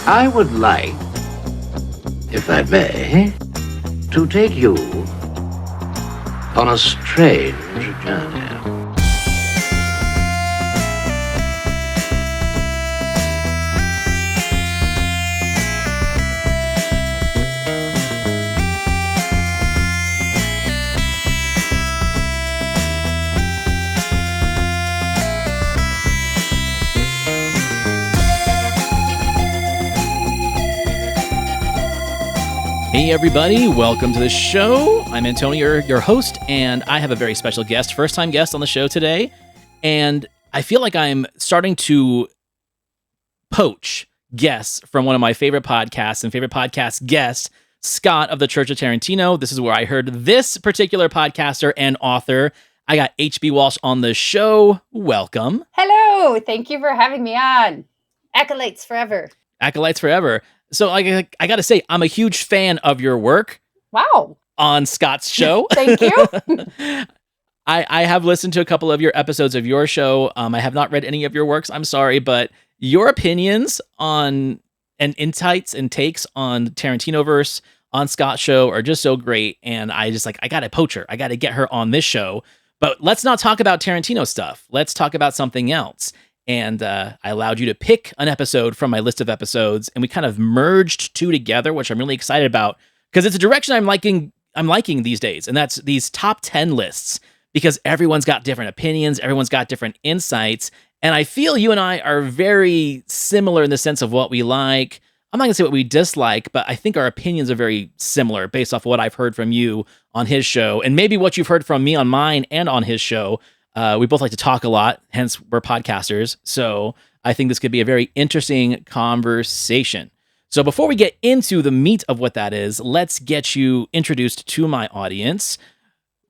I would like, if I may, to take you on a strange journey. Hey everybody, welcome to the show. I'm Antonio, your host, and I have a very special guest, first-time guest on the show today. And I feel like I'm starting to poach guests from one of my favorite podcasts and favorite podcast guest, Scott of the Church of Tarantino. This is where I heard this particular podcaster and author. I got HB WALSH on the show. Welcome. Hello. Thank you for having me on. Acolytes forever. Acolytes forever. So I got to say, I'm a huge fan of your work. Wow. On Scott's show. Thank you. I have listened to a couple of your episodes of your show. I have not read any of your works. I'm sorry, but your opinions on and insights and takes on Tarantinoverse on Scott's show are just so great. And I got to poach her. I got to get her on this show. But let's not talk about Tarantino stuff. Let's talk about something else. And I allowed you to pick an episode from my list of episodes, and we kind of merged two together, which I'm really excited about because it's a direction I'm liking these days, and that's these top 10 lists because everyone's got different opinions, everyone's got different insights, and I feel you and I are very similar in the sense of what we like. I'm not going to say what we dislike, but I think our opinions are very similar based off of what I've heard from you on his show, and maybe what you've heard from me on mine and on his show. We both like to talk a lot, hence we're podcasters. So I think this could be a very interesting conversation. So before we get into the meat of what that is, let's get you introduced to my audience.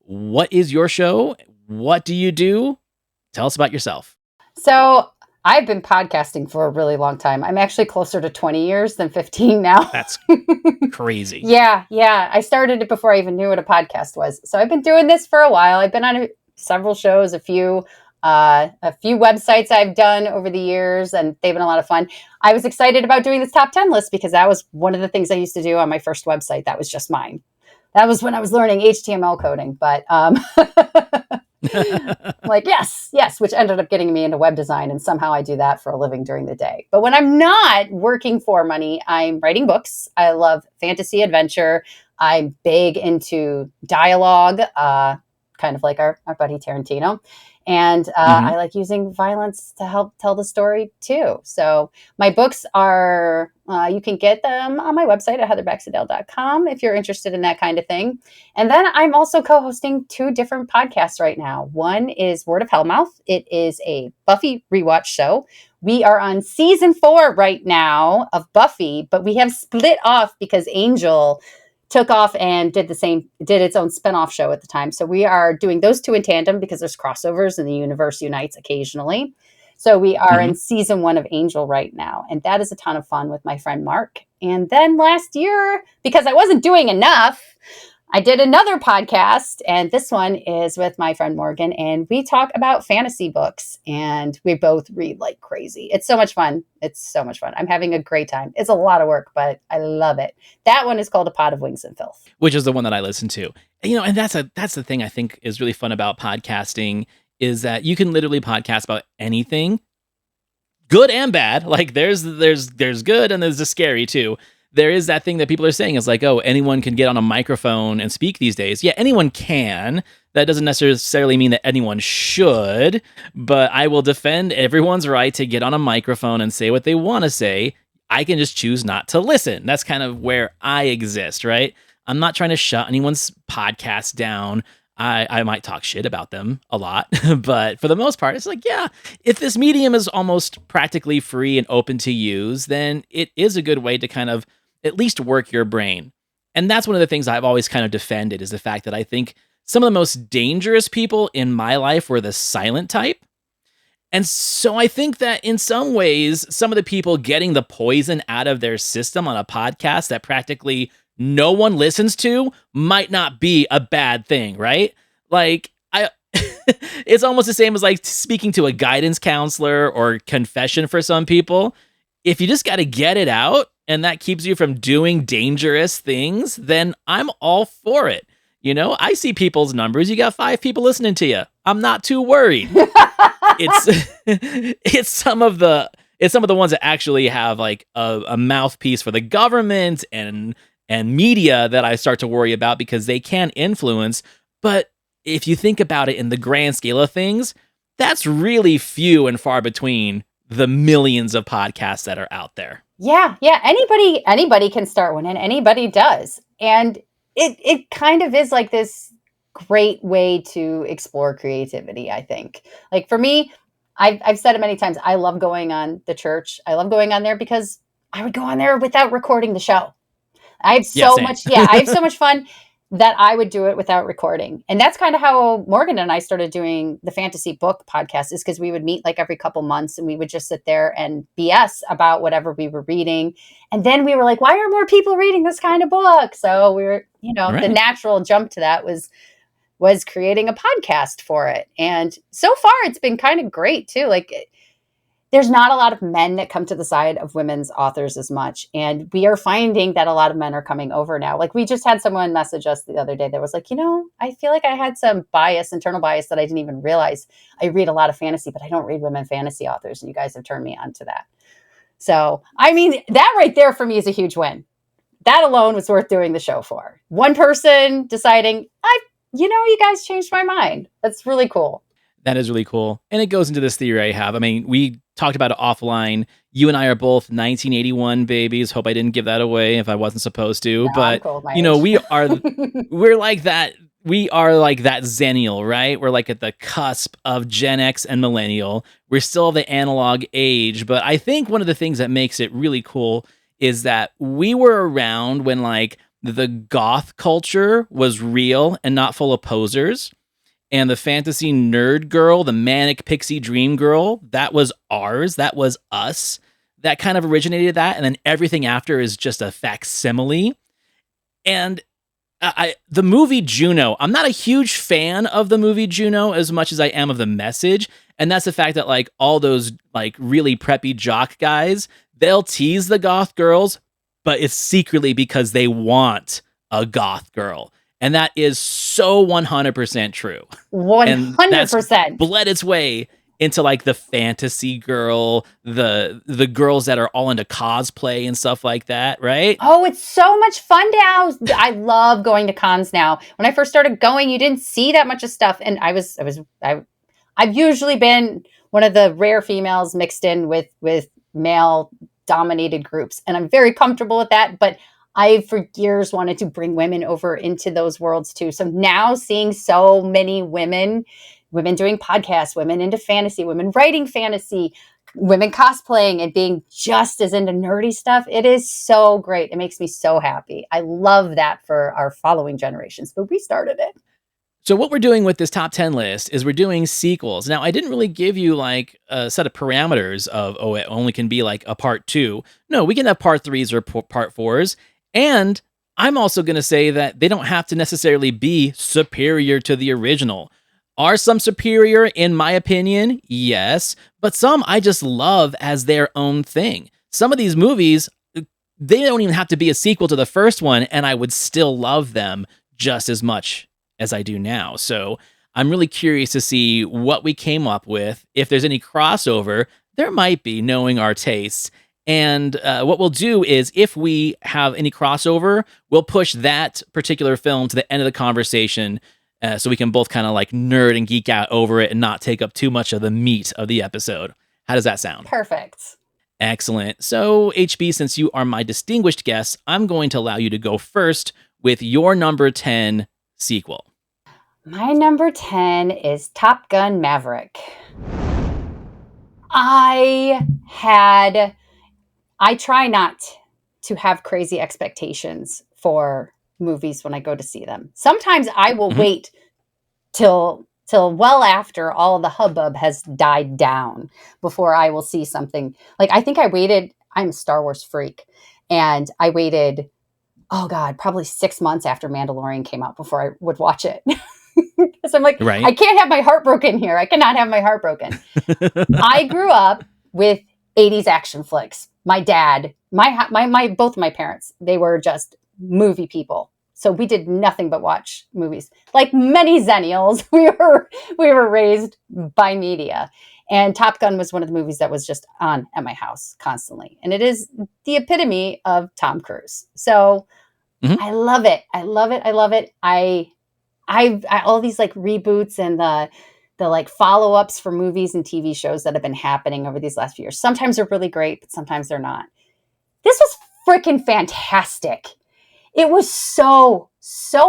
What is your show? What do you do? Tell us about yourself. So I've been podcasting for a really long time. I'm actually closer to 20 years than 15 now. That's crazy. Yeah. I started it before I even knew what a podcast was. So I've been doing this for a while. I've been on several shows, a few websites I've done over the years, and they've been a lot of fun. I was excited about doing this top 10 list because that was one of the things I used to do on my first website. That was just mine. That was when I was learning HTML coding, but like, yes, which ended up getting me into web design. And somehow I do that for a living during the day. But when I'm not working for money, I'm writing books. I love fantasy adventure. I'm big into dialogue, kind of like our buddy Tarantino. And I like using violence to help tell the story too. So my books are, you can get them on my website at heatherbaxadale.com if you're interested in that kind of thing. And then I'm also co-hosting two different podcasts right now. One is Word of Hellmouth. It is a Buffy rewatch show. We are on season 4 right now of Buffy, but we have split off because Angel took off and did its own spinoff show at the time. So we are doing those two in tandem because there's crossovers and the universe unites occasionally. So we are in season 1 of Angel right now. And that is a ton of fun with my friend Mark. And then last year, because I wasn't doing enough, I did another podcast, and this one is with my friend Morgan, and we talk about fantasy books, and we both read like crazy. It's so much fun. I'm having a great time. It's a lot of work, but I love it. That one is called A Pot of Wings and Filth, which is the one that I listen to. And that's the thing I think is really fun about podcasting is that you can literally podcast about anything, good and bad. Like there's good and there's the scary too. There is that thing that people are saying is like, oh, anyone can get on a microphone and speak these days. Yeah, anyone can. That doesn't necessarily mean that anyone should, but I will defend everyone's right to get on a microphone and say what they want to say. I can just choose not to listen. That's kind of where I exist, right? I'm not trying to shut anyone's podcast down. I might talk shit about them a lot, but for the most part, it's like, yeah, if this medium is almost practically free and open to use, then it is a good way to kind of at least work your brain. And that's one of the things I've always kind of defended is the fact that I think some of the most dangerous people in my life were the silent type. And so I think that in some ways, some of the people getting the poison out of their system on a podcast that practically no one listens to might not be a bad thing, right? Like, it's almost the same as like speaking to a guidance counselor or confession for some people. if you just got to get it out and that keeps you from doing dangerous things, then I'm all for it. I see people's numbers. You got 5 people listening to you. I'm not too worried. It's it's some of the ones that actually have like a mouthpiece for the government and media that I start to worry about, because they can influence. But if you think about it in the grand scale of things, that's really few and far between the millions of podcasts that are out there. Yeah. Anybody can start one, and anybody does. And it kind of is like this great way to explore creativity, I think. Like for me, I've said it many times, I love going on the church. I love going on there because I would go on there without recording the show. I have so much fun that I would do it without recording. And that's kind of how Morgan and I started doing the fantasy book podcast, is because we would meet like every couple months and we would just sit there and BS about whatever we were reading. And then we were like, why are more people reading this kind of book? So we were, Right. The natural jump to that was creating a podcast for it. And so far it's been kind of great too. Like there's not a lot of men that come to the side of women's authors as much. And we are finding that a lot of men are coming over now. Like we just had someone message us the other day that was like, I feel like I had some internal bias that I didn't even realize. I read a lot of fantasy, but I don't read women fantasy authors. And you guys have turned me on to that. So, I mean, that right there for me is a huge win. That alone was worth doing the show for. One person deciding, you guys changed my mind. That's really cool. That is really cool. And it goes into this theory I have. I mean, we talked about it offline. You and I are both 1981 babies. Hope I didn't give that away if I wasn't supposed to. No, but, we're like that. We are like that Zennial, right? We're like at the cusp of Gen X and Millennial. We're still the analog age. But I think one of the things that makes it really cool is that we were around when like the goth culture was real and not full of posers. And the fantasy nerd girl, the manic pixie dream girl, that was ours. That was us. That kind of originated that. And then everything after is just a facsimile. And the movie Juno, I'm not a huge fan of the movie Juno as much as I am of the message. And that's the fact that like all those like really preppy jock guys, they'll tease the goth girls, but it's secretly because they want a goth girl. And that is so 100% true. 100%. And that's bled its way into like the fantasy girl, the girls that are all into cosplay and stuff like that, right? Oh, it's so much fun now. I love going to cons now. When I first started going, you didn't see that much of stuff. And I've usually been one of the rare females mixed in with male dominated groups. And I'm very comfortable with that. But I, for years, wanted to bring women over into those worlds too. So now seeing so many women doing podcasts, women into fantasy, women writing fantasy, women cosplaying and being just as into nerdy stuff, it is so great. It makes me so happy. I love that for our following generations, but we started it. So what we're doing with this top 10 list is we're doing sequels. Now, I didn't really give you like a set of parameters of, it only can be like a part 2. No, we can have part 3s or part 4s. And I'm also going to say that they don't have to necessarily be superior to the original. Are some superior, in my opinion? Yes. But some I just love as their own thing. Some of these movies, they don't even have to be a sequel to the first one, and I would still love them just as much as I do now. So I'm really curious to see what we came up with. If there's any crossover, there might be, knowing our tastes. And what we'll do is, if we have any crossover, we'll push that particular film to the end of the conversation so we can both kind of like nerd and geek out over it and not take up too much of the meat of the episode. How does that sound? Perfect. Excellent. So, HB, since you are my distinguished guest, I'm going to allow you to go first with your number 10 sequel. My number 10 is Top Gun Maverick. I try not to have crazy expectations for movies when I go to see them. Sometimes I will wait till well after all the hubbub has died down before I will see something. Like, I think I'm a Star Wars freak, and I waited, probably 6 months after Mandalorian came out before I would watch it. Because I'm like, right. I can't have my heart broken here. I cannot have my heart broken. I grew up with 80s action flicks. my dad, both my parents, they were just movie people. So we did nothing but watch movies. Like many Zennials, we were raised by media. And Top Gun was one of the movies that was just on at my house constantly. And it is the epitome of Tom Cruise. So I love it. I love it. I love it. I all these like reboots and the like follow-ups for movies and TV shows that have been happening over these last few years. Sometimes they're really great, but sometimes they're not. This was freaking fantastic. It was so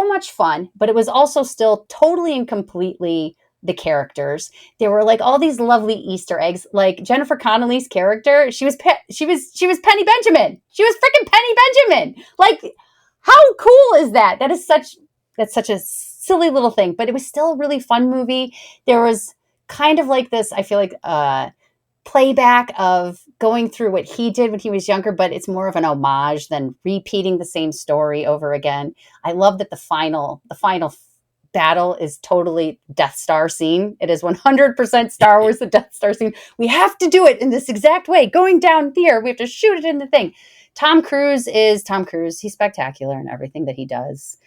much fun, but it was also still totally and completely the characters. There were like all these lovely Easter eggs. Like Jennifer Connelly's character, she was Penny Benjamin. She was freaking Penny Benjamin. Like, how cool is that? That's such a silly little thing, but it was still a really fun movie. There was kind of like this, I feel like, playback of going through what he did when he was younger, but it's more of an homage than repeating the same story over again. I love that the final battle is totally Death Star scene. It is 100% Star Wars, the Death Star scene. We have to do it in this exact way. Going down here, we have to shoot it in the thing. Tom Cruise is Tom Cruise. He's spectacular in everything that he does.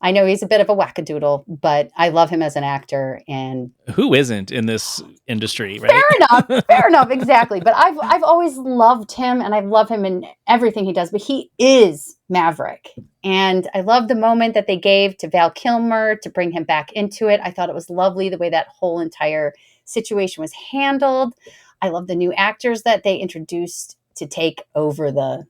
I know he's a bit of a wackadoodle, but I love him as an actor. And who isn't in this industry, right? Fair enough, exactly. But I've always loved him, and I love him in everything he does. But he is Maverick, and I love the moment that they gave to Val Kilmer to bring him back into it. I thought it was lovely the way that whole entire situation was handled. I love the new actors that they introduced to take over the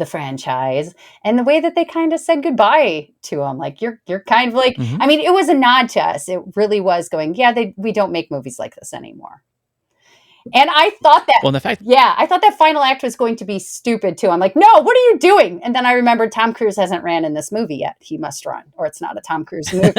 franchise, and the way that they kind of said goodbye to him. Like, you're kind of like, I mean, it was a nod to us. It really was going, we don't make movies like this anymore. And I thought that, I thought that final act was going to be stupid too. I'm like, no, what are you doing? And then I remembered Tom Cruise hasn't ran in this movie yet. He must run, or it's not a Tom Cruise movie.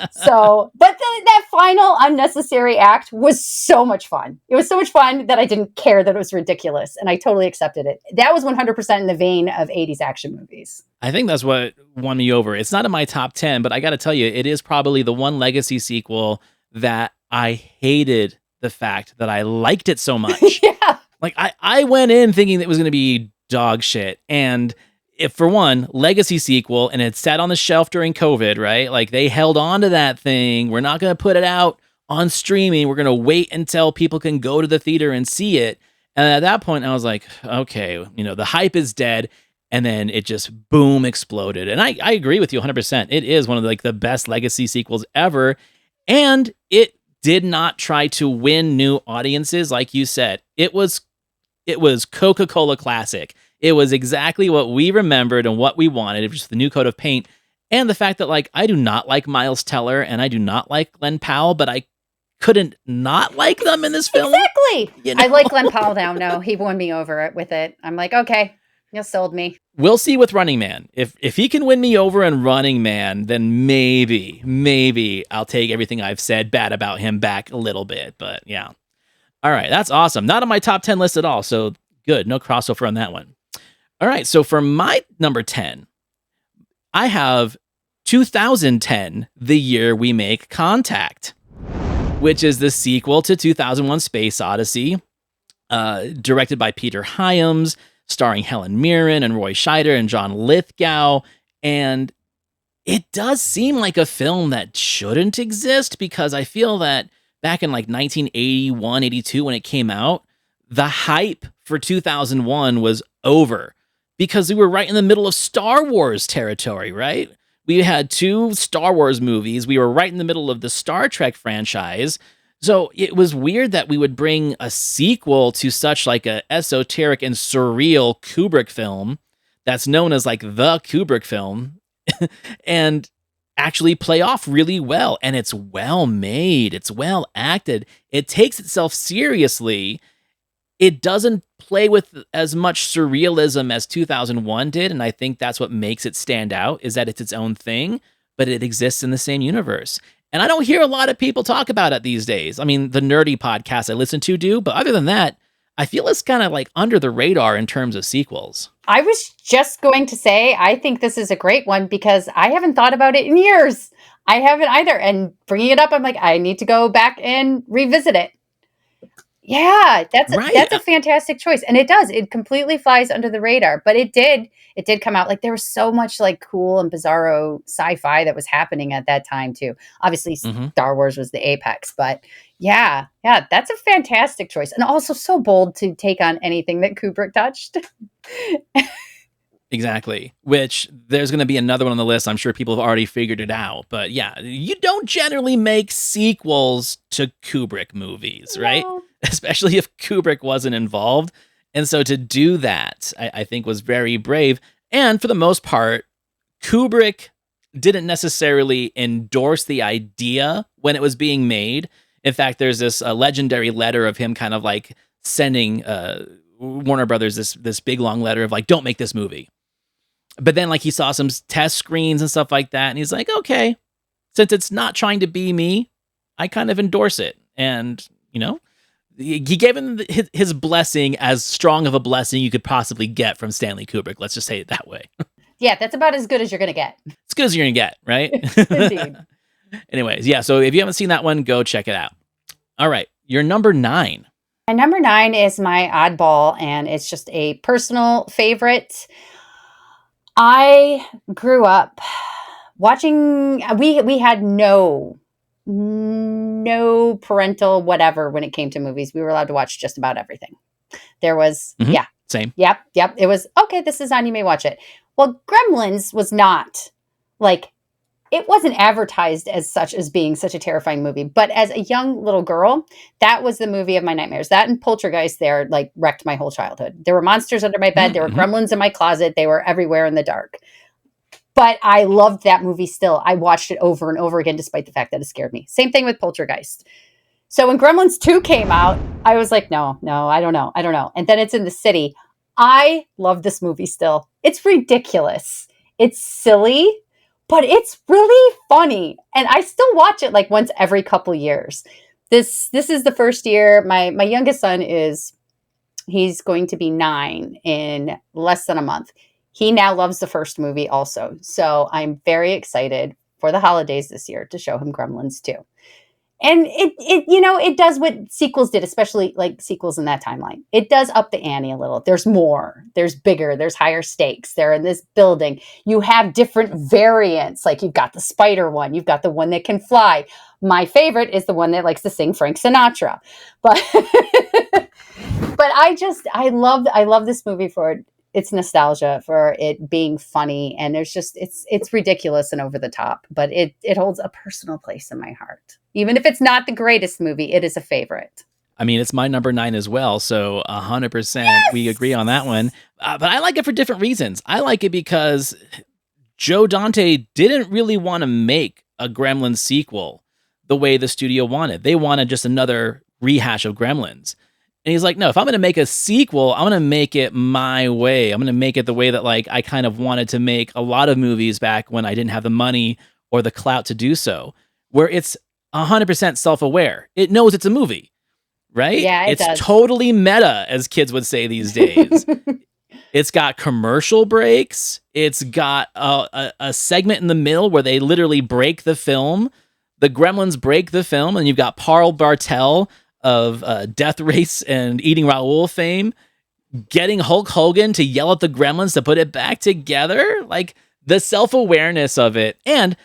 So, but that final unnecessary act was so much fun. It was so much fun that I didn't care that it was ridiculous, and I totally accepted it. That was 100% in the vein of 80s action movies. I think that's what won me over. It's not in my top 10, but I got to tell you, it is probably the one legacy sequel that I hated the fact that I liked it so much. Like, I went in thinking it was going to be dog shit. And if, for one, legacy sequel, and it sat on the shelf during COVID, right? Like, they held on to that thing. We're not going to put it out on streaming. We're going to wait until people can go to the theater and see it. And at that point, I was like, okay, the hype is dead. And then it just boom exploded. And I agree with you 100%. It is one of the best legacy sequels ever. And it did not try to win new audiences. Like you said, it was Coca-Cola classic. It was exactly what we remembered and what we wanted. It was just the new coat of paint. And the fact that, I do not like Miles Teller and I do not like Glenn Powell, but I couldn't not like them in this film. Exactly. I like Glenn Powell now. No, he won me over with it. I'm like, okay, you sold me. We'll see with Running Man. If he can win me over in Running Man, then maybe I'll take everything I've said bad about him back a little bit. But yeah. All right, that's awesome. Not on my top 10 list at all. So good. No crossover on that one. All right, so for my number 10, I have 2010, the year we make contact, which is the sequel to 2001 Space Odyssey, directed by Peter Hyams, starring Helen Mirren and Roy Scheider and John Lithgow. And it does seem like a film that shouldn't exist, because I feel that back in 1981, 82, when it came out, the hype for 2001 was over, because we were right in the middle of Star Wars territory, right? We had 2 Star Wars movies. We were right in the middle of the Star Trek franchise. So it was weird that we would bring a sequel to such a esoteric and surreal Kubrick film that's known as the Kubrick film and actually play off really well. And it's well made. It's well acted. It takes itself seriously. It doesn't play with as much surrealism as 2001 did. And I think that's what makes it stand out, is that it's its own thing, but it exists in the same universe. And I don't hear a lot of people talk about it these days. I mean, the nerdy podcasts I listen to do, but other than that, I feel it's kind of under the radar in terms of sequels. I was just going to say, I think this is a great one because I haven't thought about it in years. I haven't either. And bringing it up, I'm like, I need to go back and revisit it. Yeah, Right. that's a fantastic choice. And it completely flies under the radar, but it did come out like there was so much like cool and bizarro sci-fi that was happening at that time too. Obviously Mhm. Star Wars was the apex, but yeah, that's a fantastic choice. And also so bold to take on anything that Kubrick touched. Exactly. Which there's going to be another one on the list. I'm sure people have already figured it out. But yeah, you don't generally make sequels to Kubrick movies, right? No. Especially if Kubrick wasn't involved. And so to do that, I think was very brave. And for the most part, Kubrick didn't necessarily endorse the idea when it was being made. In fact, there's this legendary letter of him kind of like sending Warner Brothers this big long letter of like, don't make this movie. But then like he saw some test screens and stuff like that, and he's like, okay, since it's not trying to be me, I kind of endorse it. And he gave him his blessing, as strong of a blessing you could possibly get from Stanley Kubrick. Let's just say it that way. Yeah, that's about as good as you're going to get. As good as you're gonna get, right? Indeed. Anyways, yeah. So if you haven't seen that one, go check it out. All right, your number 9. My number 9 is my oddball, and it's just a personal favorite. I grew up watching. We had no parental whatever when it came to movies. We were allowed to watch just about everything. There was Same. Yep. It was okay. This is on. You may watch it. Well, Gremlins was not like it wasn't advertised as such as being such a terrifying movie. But as a young little girl, that was the movie of my nightmares. That and Poltergeist there like wrecked my whole childhood. There were monsters under my bed. There were gremlins in my closet. They were everywhere in the dark. But I loved that movie still. I watched it over and over again, despite the fact that it scared me. Same thing with Poltergeist. So when Gremlins 2 came out, I was like, no, I don't know. And then it's in the city. I love this movie still. It's ridiculous. It's silly, but it's really funny. And I still watch it like once every couple years. This is the first year. My youngest son he's going to be 9 in less than a month. He now loves the first movie also. So I'm very excited for the holidays this year to show him Gremlins 2. And it does what sequels did, especially like sequels in that timeline. It does up the ante a little. There's more, there's bigger, there's higher stakes. They're in this building. You have different variants. Like you've got the spider one, you've got the one that can fly. My favorite is the one that likes to sing Frank Sinatra. But I love this movie for its nostalgia, for it being funny, and it's ridiculous and over the top, but it holds a personal place in my heart. Even if it's not the greatest movie, it is a favorite. I mean, it's my number 9 as well, so 100% we agree on that one. But I like it for different reasons. I like it because Joe Dante didn't really want to make a Gremlins sequel the way the studio wanted. They wanted just another rehash of Gremlins. And he's like, no, if I'm going to make a sequel, I'm going to make it my way. I'm going to make it the way that like I kind of wanted to make a lot of movies back when I didn't have the money or the clout to do so, where it's 100% self-aware. It knows it's a movie, right? Yeah, it's does. Totally meta, as kids would say these days. It's got commercial breaks. It's got a segment in the middle where they literally break the film. The Gremlins break the film, and you've got Paul Bartel of Death Race and Eating Raoul fame getting Hulk Hogan to yell at the Gremlins to put it back together. Like the self-awareness of it and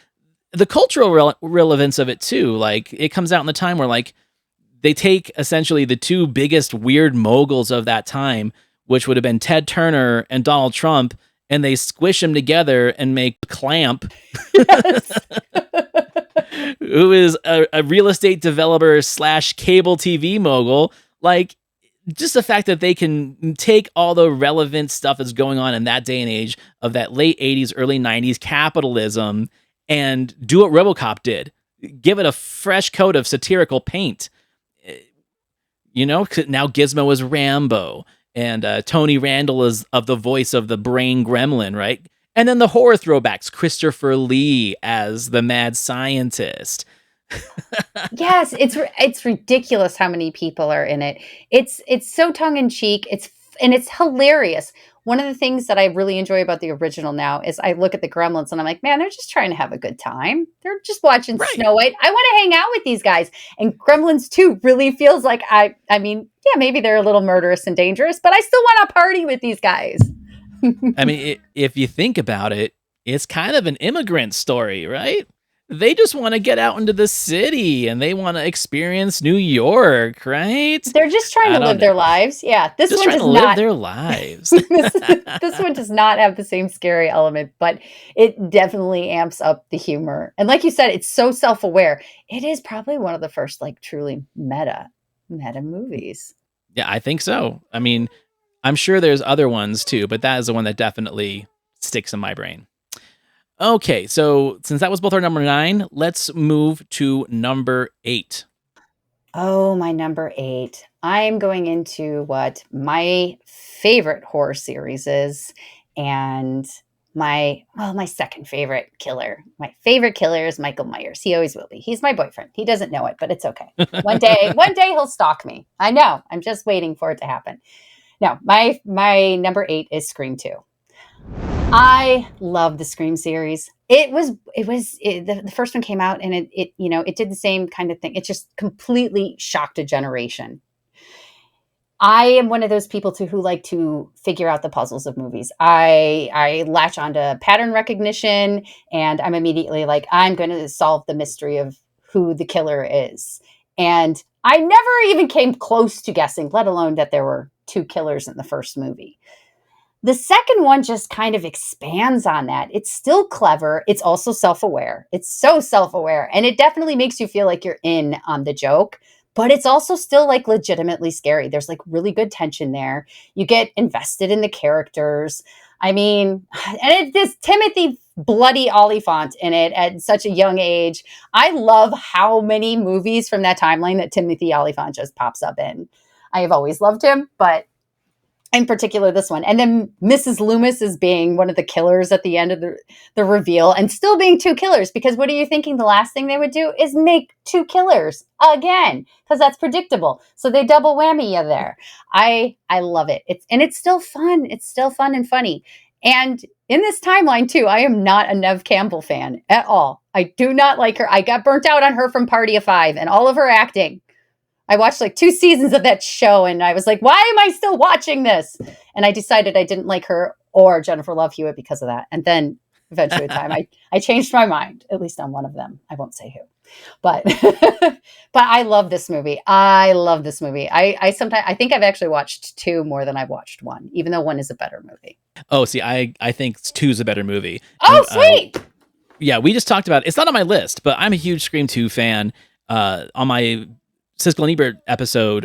the cultural relevance of it too. Like it comes out in the time where like they take essentially the two biggest weird moguls of that time, which would have been Ted Turner and Donald Trump, and they squish them together and make Clamp, who is a real estate developer / cable TV mogul. Like just the fact that they can take all the relevant stuff that's going on in that day and age of that late 80s, early 90s capitalism and do what RoboCop did. Give it a fresh coat of satirical paint. Now Gizmo is Rambo, and Tony Randall is of the voice of the brain gremlin, right? And then the horror throwbacks, Christopher Lee as the mad scientist. Yes, it's ridiculous how many people are in it. It's so tongue in cheek. It's hilarious. one of the things that I really enjoy about the original now is I look at the Gremlins and I'm like, man, they're just trying to have a good time. They're just watching Right. Snow White. I want to hang out with these guys. And Gremlins 2 really feels like I mean, yeah, maybe they're a little murderous and dangerous, but I still want to party with these guys. I mean, if you think about it, it's kind of an immigrant story, right? They just want to get out into the city and they want to experience New York, right? They're just trying to live their lives. Yeah, this just one trying does to not live their lives. this one does not have the same scary element, but it definitely amps up the humor. And like you said, it's so self-aware. It is probably one of the first like truly meta movies. Yeah, I think so. I mean, I'm sure there's other ones too, but that is the one that definitely sticks in my brain. Okay, so since that was both our number 9, let's move to number 8. Oh, my number 8. I'm going into what my favorite horror series is, and my second favorite killer. My favorite killer is Michael Myers. He always will be. He's my boyfriend. He doesn't know it, but it's okay. One day he'll stalk me. I know. I'm just waiting for it to happen. No, my number 8 is Scream 2. I love the Scream series. The first one came out and it did the same kind of thing. It just completely shocked a generation. I am one of those people too who like to figure out the puzzles of movies. I latch onto pattern recognition and I'm immediately like, I'm going to solve the mystery of who the killer is. And I never even came close to guessing, let alone that there were 2 killers in the first movie. The second one just kind of expands on that. It's still clever. It's also self-aware. It's so self-aware. And it definitely makes you feel like you're in on the joke, but it's also still like legitimately scary. There's like really good tension there. You get invested in the characters. I mean, and this Timothy Bloody Oliphant in it at such a young age. I love how many movies from that timeline that Timothy Oliphant just pops up in. I have always loved him, but in particular this one. And then Mrs. Loomis is being one of the killers at the end of the reveal and still being 2 killers, because what are you thinking the last thing they would do is make 2 killers again, because that's predictable. So they double whammy you there. I love it. It's still fun. It's still fun and funny. And in this timeline too, I am not a Neve Campbell fan at all. I do not like her. I got burnt out on her from Party of 5 and all of her acting. I watched like 2 seasons of that show and I was like, why am I still watching this? And I decided I didn't like her or Jennifer Love Hewitt because of that. And then eventually I changed my mind, at least on one of them. I won't say who, but, but I love this movie. I think I've actually watched 2 more than I've watched 1, even though 1 is a better movie. Oh, see, I think 2 is a better movie. Oh, sweet. Yeah, we just talked about it. It's not on my list, but I'm a huge Scream 2 fan. On my Siskel and Ebert episode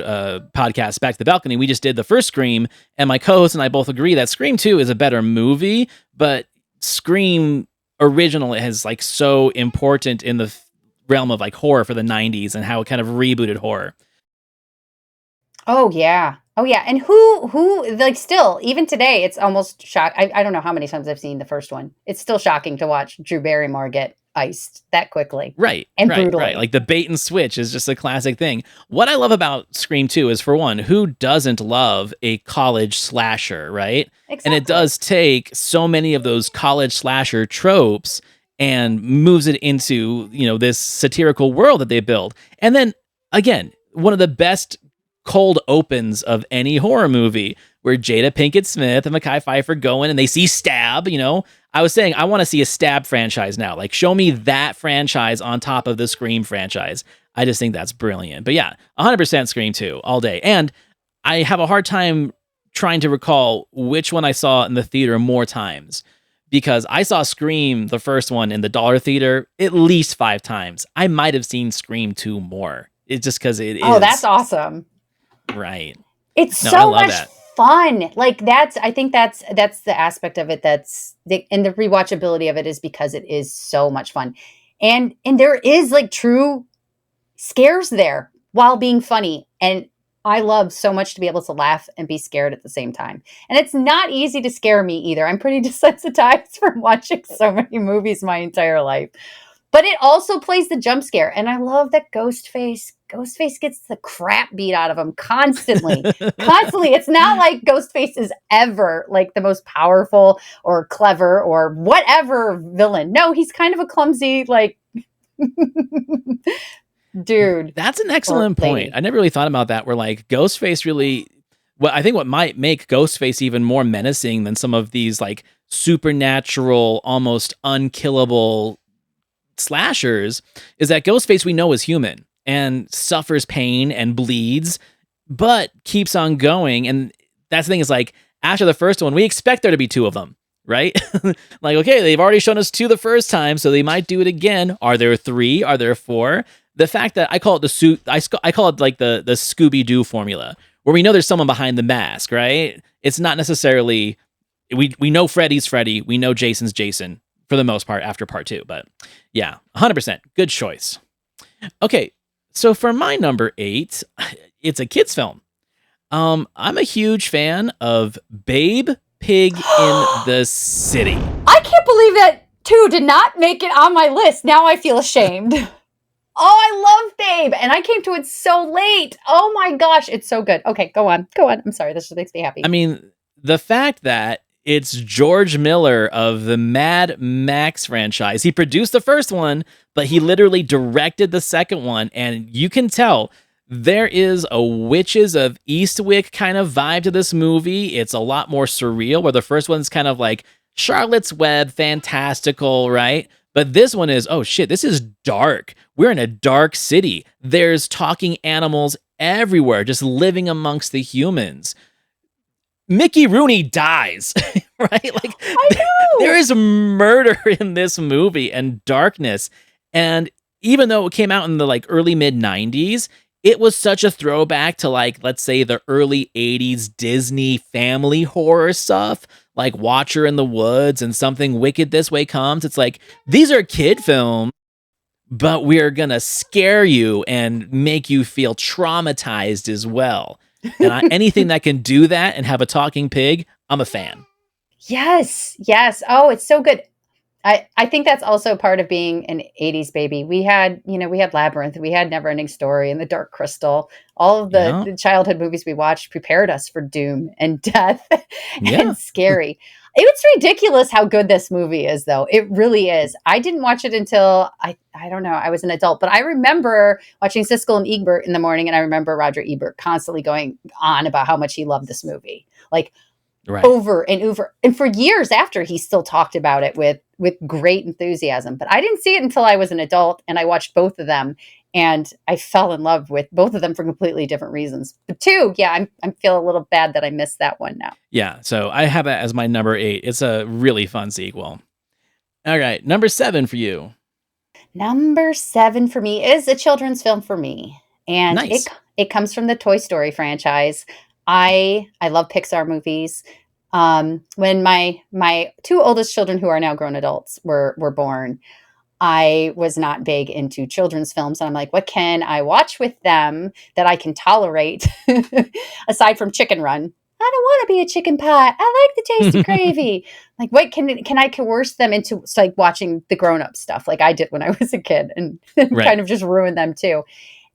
podcast, Back to the Balcony, we just did the first Scream, and my co-host and I both agree that Scream 2 is a better movie, but Scream original is like so important in the realm of like horror for the 90s and how it kind of rebooted horror. Oh yeah. And who like still, even today, it's almost shock. I don't know how many times I've seen the first one. It's still shocking to watch Drew Barrymore get iced that quickly. Right. Brutally. Right. Like the bait and switch is just a classic thing. What I love about Scream 2 is, for one, who doesn't love a college slasher, right? Exactly. And it does take so many of those college slasher tropes and moves it into, this satirical world that they build. And then again, one of the best cold opens of any horror movie, where Jada Pinkett Smith and Mekhi Phifer go in and they see Stab. I was saying I want to see a Stab franchise now. Like, show me that franchise on top of the Scream franchise. I just think that's brilliant. But yeah, 100% Scream 2 all day. And I have a hard time trying to recall which one I saw in the theater more times, because I saw Scream, the first one, in the Dollar Theater at least 5 times. I might have seen Scream 2 more. It's just because it is. Oh, that's awesome. Right. It's so much fun. Like I think that's the aspect of it and the rewatchability of it is because it is so much fun. And there is like true scares there while being funny. And I love so much to be able to laugh and be scared at the same time. And it's not easy to scare me either. I'm pretty desensitized from watching so many movies my entire life. but it also plays the jump scare. And I love that Ghostface gets the crap beat out of him constantly. Constantly. It's not like Ghostface is ever like the most powerful or clever or whatever villain. No, he's kind of a clumsy, like, dude. That's an excellent point. I never really thought about that, where like Ghostface really, well, I think what might make Ghostface even more menacing than some of these like supernatural, almost unkillable slashers is that Ghostface we know is human and suffers pain and bleeds, but keeps on going. And that's the thing, is like after the first one, we expect there to be two of them, right? Like, okay, they've already shown us two the first time, so they might do it again. Are there three? Are there four? The fact that I call it I call it like the Scooby-Doo formula, where we know there's someone behind the mask, right? It's not necessarily, we know Freddy's Freddy, we know Jason's Jason for the most part after part 2, but yeah, 100% good choice. Okay, so for my number 8, it's a kids film. I'm a huge fan of Babe, Pig in the City. I can't believe that 2 did not make it on my list. Now I feel ashamed. Oh, I love Babe, and I came to it so late. Oh my gosh, it's so good. Okay, go on. I'm sorry, this just makes me happy. I mean, the fact that it's George Miller of the Mad Max franchise. He produced the first one, but he literally directed the second one, and you can tell there is a Witches of Eastwick kind of vibe to this movie. It's a lot more surreal, where the first one's kind of like Charlotte's Web, fantastical, right? But this one is, oh shit, this is dark. We're in a dark city. There's talking animals everywhere, just living amongst the humans. Mickey Rooney dies, right? Like, I know. There is murder in this movie and darkness. And even though it came out in the like early mid 90s, it was such a throwback to like, let's say the early 80s Disney family horror stuff, like Watcher in the Woods and Something Wicked This Way Comes. It's like, these are kid films, but we're gonna scare you and make you feel traumatized as well. And anything that can do that and have a talking pig, I'm a fan. Yes. Oh, it's so good. I think that's also part of being an 80s baby. We had Labyrinth, we had Neverending Story and The Dark Crystal. All of the childhood movies we watched prepared us for doom and death and scary. It's ridiculous how good this movie is, though. It really is. I didn't watch it until, I don't know, I was an adult. But I remember watching Siskel and Ebert in the morning, and I remember Roger Ebert constantly going on about how much he loved this movie. Like, right. Over and over. And for years after, he still talked about it with great enthusiasm. But I didn't see it until I was an adult, and I watched both of them. And I fell in love with both of them for completely different reasons. But 2, yeah, I feel a little bad that I missed that one now. Yeah, so I have that as my number 8. It's a really fun sequel. All right, number 7 for you. Number 7 for me is a children's film for me. And nice. It comes from the Toy Story franchise. I love Pixar movies. When my 2 oldest children, who are now grown adults, were born, I was not big into children's films. And I'm like, what can I watch with them that I can tolerate aside from Chicken Run? I don't want to be a chicken pie. I like the taste of gravy. Like, what can I coerce them into like watching the grown-up stuff like I did when I was a kid, and right. kind of just ruin them too.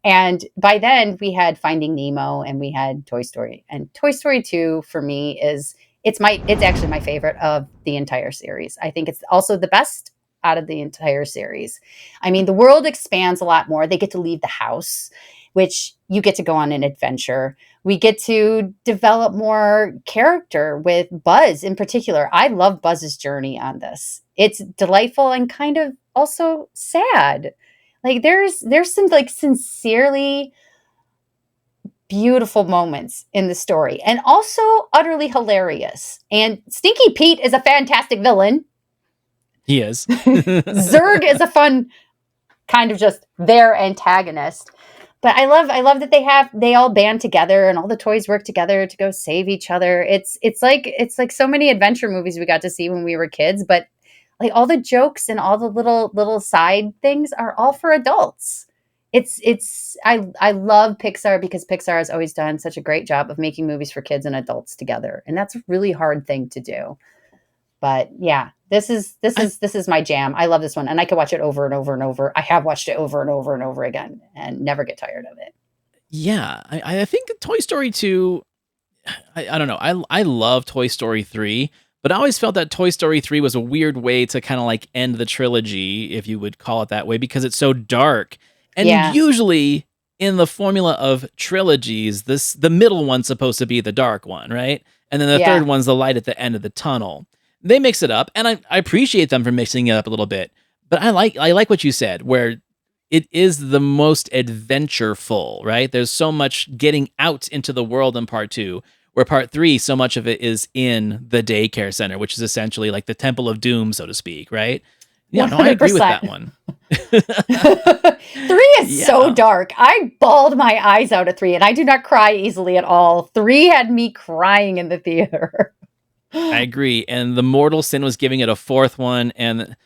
And by then we had Finding Nemo and we had Toy Story. And Toy Story 2 for me it's actually my favorite of the entire series. I think it's also the best out of the entire series. I mean, the world expands a lot more. They get to leave the house, which you get to go on an adventure. We get to develop more character with Buzz in particular. I love Buzz's journey on this. It's delightful and kind of also sad. Like there's some like sincerely beautiful moments in the story, and also utterly hilarious. And Stinky Pete is a fantastic villain. He is. Zurg is a fun kind of just their antagonist. But I love that they all band together and all the toys work together to go save each other. It's like so many adventure movies we got to see when we were kids, but like all the jokes and all the little side things are all for adults. I love Pixar because Pixar has always done such a great job of making movies for kids and adults together. And that's a really hard thing to do. But yeah, this is my jam. I love this one, and I could watch it over and over and over. I have watched it over and over and over again, and never get tired of it. Yeah, I think Toy Story 2, I don't know. I love Toy Story 3, but I always felt that Toy Story 3 was a weird way to kind of like end the trilogy, if you would call it that way, because it's so dark. And Yeah. usually in the formula of trilogies, the middle one's supposed to be the dark one, right? And then the Yeah. third one's the light at the end of the tunnel. They mix it up, and I appreciate them for mixing it up a little bit. But I like what you said, where it is the most adventureful, right? There's so much getting out into the world in part 2, where part 3, so much of it is in the daycare center, which is essentially like the Temple of Doom, so to speak, right? Yeah, no, I agree with that 100%. one. 3 is so dark. I bawled my eyes out at 3, and I do not cry easily at all. 3 had me crying in the theater. I agree. And the mortal sin was giving it a 4th one, and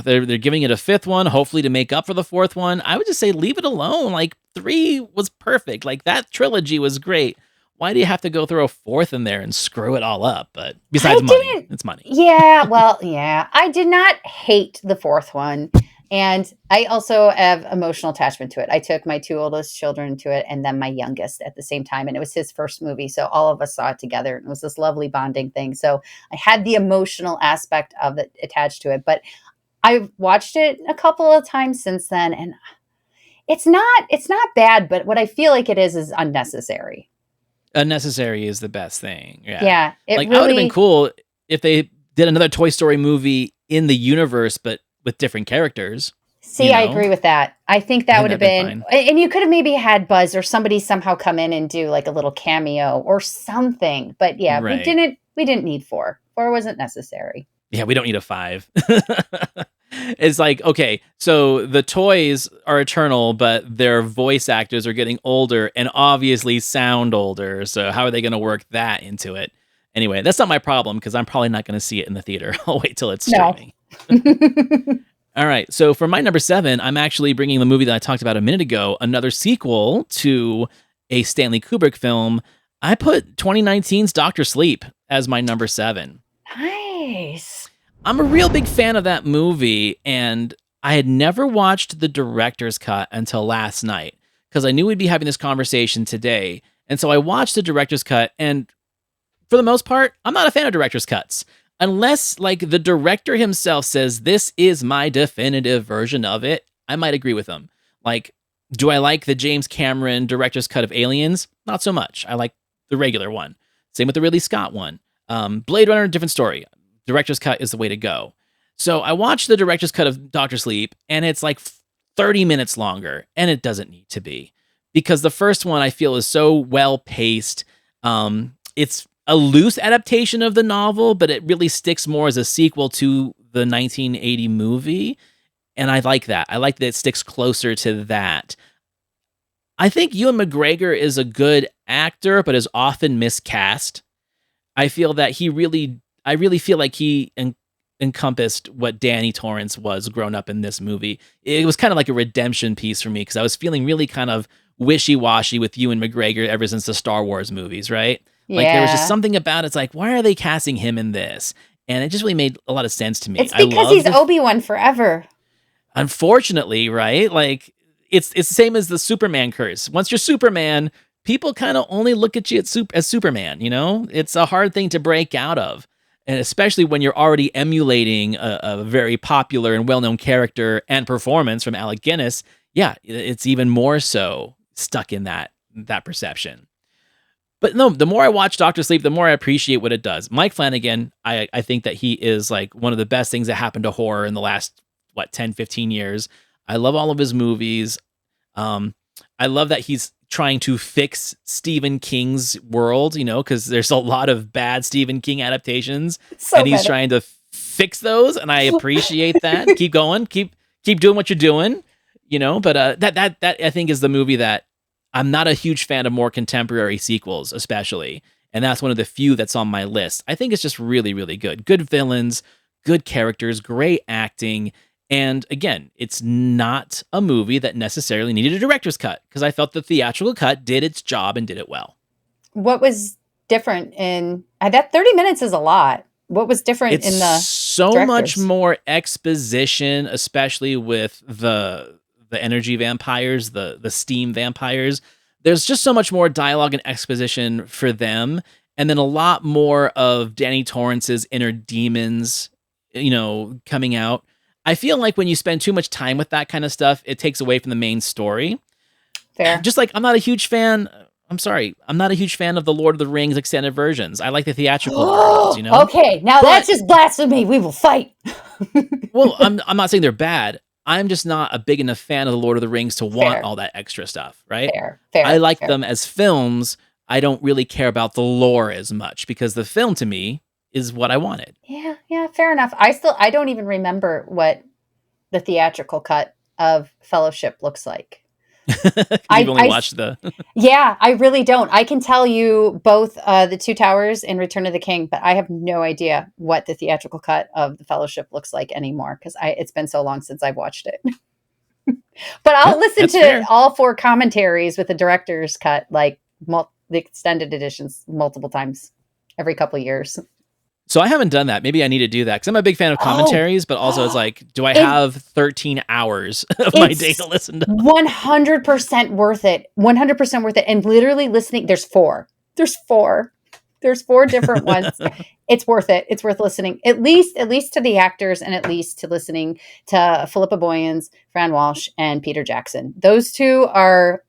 they're giving it a 5th one, hopefully to make up for the 4th one. I would just say leave it alone. Like 3 was perfect. Like that trilogy was great. Why do you have to go throw a 4th in there and screw it all up? But besides money, it's money. Yeah, well, yeah. I did not hate the 4th one. And I also have emotional attachment to it. I took my 2 oldest children to it and then my youngest at the same time. And it was his first movie. So all of us saw it together. And it was this lovely bonding thing. So I had the emotional aspect of it attached to it. But I've watched it a couple of times since then. And it's not bad. But what I feel like it is unnecessary. Unnecessary is the best thing. Yeah. Yeah. It would have been cool if they did another Toy Story movie in the universe, but with different characters. See, I agree with that. I think that would have been, and you could have maybe had Buzz or somebody somehow come in and do like a little cameo or something. But yeah, we didn't need 4. 4 wasn't necessary. Yeah, we don't need a 5. It's like, okay, so the toys are eternal, but their voice actors are getting older and obviously sound older. So how are they going to work that into it? Anyway, that's not my problem because I'm probably not going to see it in the theater. I'll wait till it's streaming. All right, so for my number 7, I'm actually bringing the movie that I talked about a minute ago, another sequel to a Stanley Kubrick film. I put 2019's Dr. Sleep as my number 7. Nice. I'm a real big fan of that movie, and I had never watched the director's cut until last night because I knew we'd be having this conversation today. And so I watched the director's cut, and for the most part, I'm not a fan of director's cuts. Unless, like, the director himself says, this is my definitive version of it, I might agree with him. Like, do I like the James Cameron director's cut of Aliens? Not so much. I like the regular one. Same with the Ridley Scott one. Blade Runner, different story. Director's cut is the way to go. So I watched the director's cut of Dr. Sleep, and it's like 30 minutes longer, and it doesn't need to be. Because the first one I feel is so well-paced. It's a loose adaptation of the novel, but it really sticks more as a sequel to the 1980 movie. And I like that. I like that it sticks closer to that. I think Ewan McGregor is a good actor, but is often miscast. I feel that I really feel like he encompassed what Danny Torrance was grown up in this movie. It was kind of like a redemption piece for me because I was feeling really kind of wishy-washy with Ewan McGregor ever since the Star Wars movies, right? Like there was just something about it's like, why are they casting him in this? And it just really made a lot of sense to me. It's because he's Obi-Wan forever. Unfortunately, right? Like it's the same as the Superman curse. Once you're Superman, people kind of only look at you as Superman, you know? It's a hard thing to break out of. And especially when you're already emulating a very popular and well-known character and performance from Alec Guinness, yeah, it's even more so stuck in that perception. But no, the more I watch Dr. Sleep, the more I appreciate what it does. Mike Flanagan, I think that he is like one of the best things that happened to horror in the last, 10, 15 years. I love all of his movies. I love that he's trying to fix Stephen King's world, you know, because there's a lot of bad Stephen King adaptations, and he's trying to fix those, and I appreciate that. Keep going, keep doing what you're doing, you know. But that I think is the movie that I'm not a huge fan of more contemporary sequels, especially, and that's one of the few that's on my list. I think it's just really, really good. Good villains, good characters, great acting. And again, it's not a movie that necessarily needed a director's cut because I felt the theatrical cut did its job and did it well. What was different in that 30 minutes is a lot. What was different It's in the so much directors? more exposition, especially with the energy vampires, the steam vampires. There's just so much more dialogue and exposition for them, and then a lot more of Danny Torrance's inner demons, coming out. I feel like when you spend too much time with that kind of stuff, it takes away from the main story. Fair. Just like I'm not a huge fan. I'm sorry, I'm not a huge fan of the Lord of the Rings extended versions. I like the theatrical versions, Okay, now that's just blasphemy. We will fight. Well, I'm not saying they're bad. I'm just not a big enough fan of the Lord of the Rings to want Fair. all that extra stuff, right? Fair. I like fair. them as films. I don't really care about the lore as much because the film to me is what I wanted. Yeah, fair enough. I don't even remember what the theatrical cut of Fellowship looks like. You've only watched the... Yeah, I really don't. I can tell you both the Two Towers and Return of the King, but I have no idea what the theatrical cut of the Fellowship looks like anymore because it's been so long since I've watched it. But I'll listen to fair. all 4 commentaries with the director's cut, like the extended editions, multiple times every couple of years. So I haven't done that. Maybe I need to do that because I'm a big fan of commentaries, but also it's like, do I have 13 hours of my day to listen to? 100% worth it. 100% worth it. And literally listening, there's 4. There's 4 different ones. It's worth it. It's worth listening, at least to the actors and at least to listening to Philippa Boyens, Fran Walsh, and Peter Jackson. Those 2 are,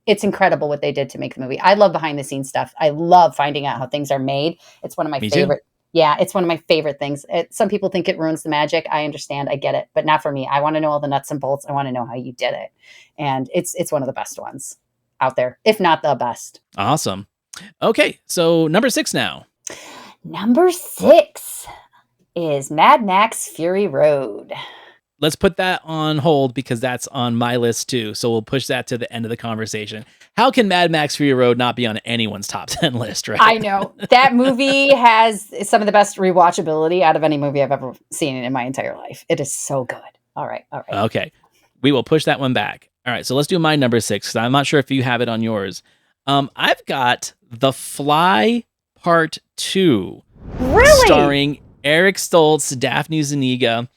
it's incredible what they did to make the movie. I love behind the scenes stuff. I love finding out how things are made. It's one of my favorite. Too. Yeah, it's one of my favorite things. Some people think it ruins the magic. I understand. I get it, but not for me. I want to know all the nuts and bolts. I want to know how you did it. And it's one of the best ones out there, if not the best. Awesome. Okay, so number 6 now. Number 6 is Mad Max Fury Road. Let's put that on hold because that's on my list too. So we'll push that to the end of the conversation. How can Mad Max Fury Road not be on anyone's top 10 list, right? I know. That movie has some of the best rewatchability out of any movie I've ever seen in my entire life. It is so good. All right. Okay. We will push that one back. All right. So let's do my number 6 because I'm not sure if you have it on yours. I've got The Fly Part 2. Really? Starring Eric Stoltz, Daphne Zuniga.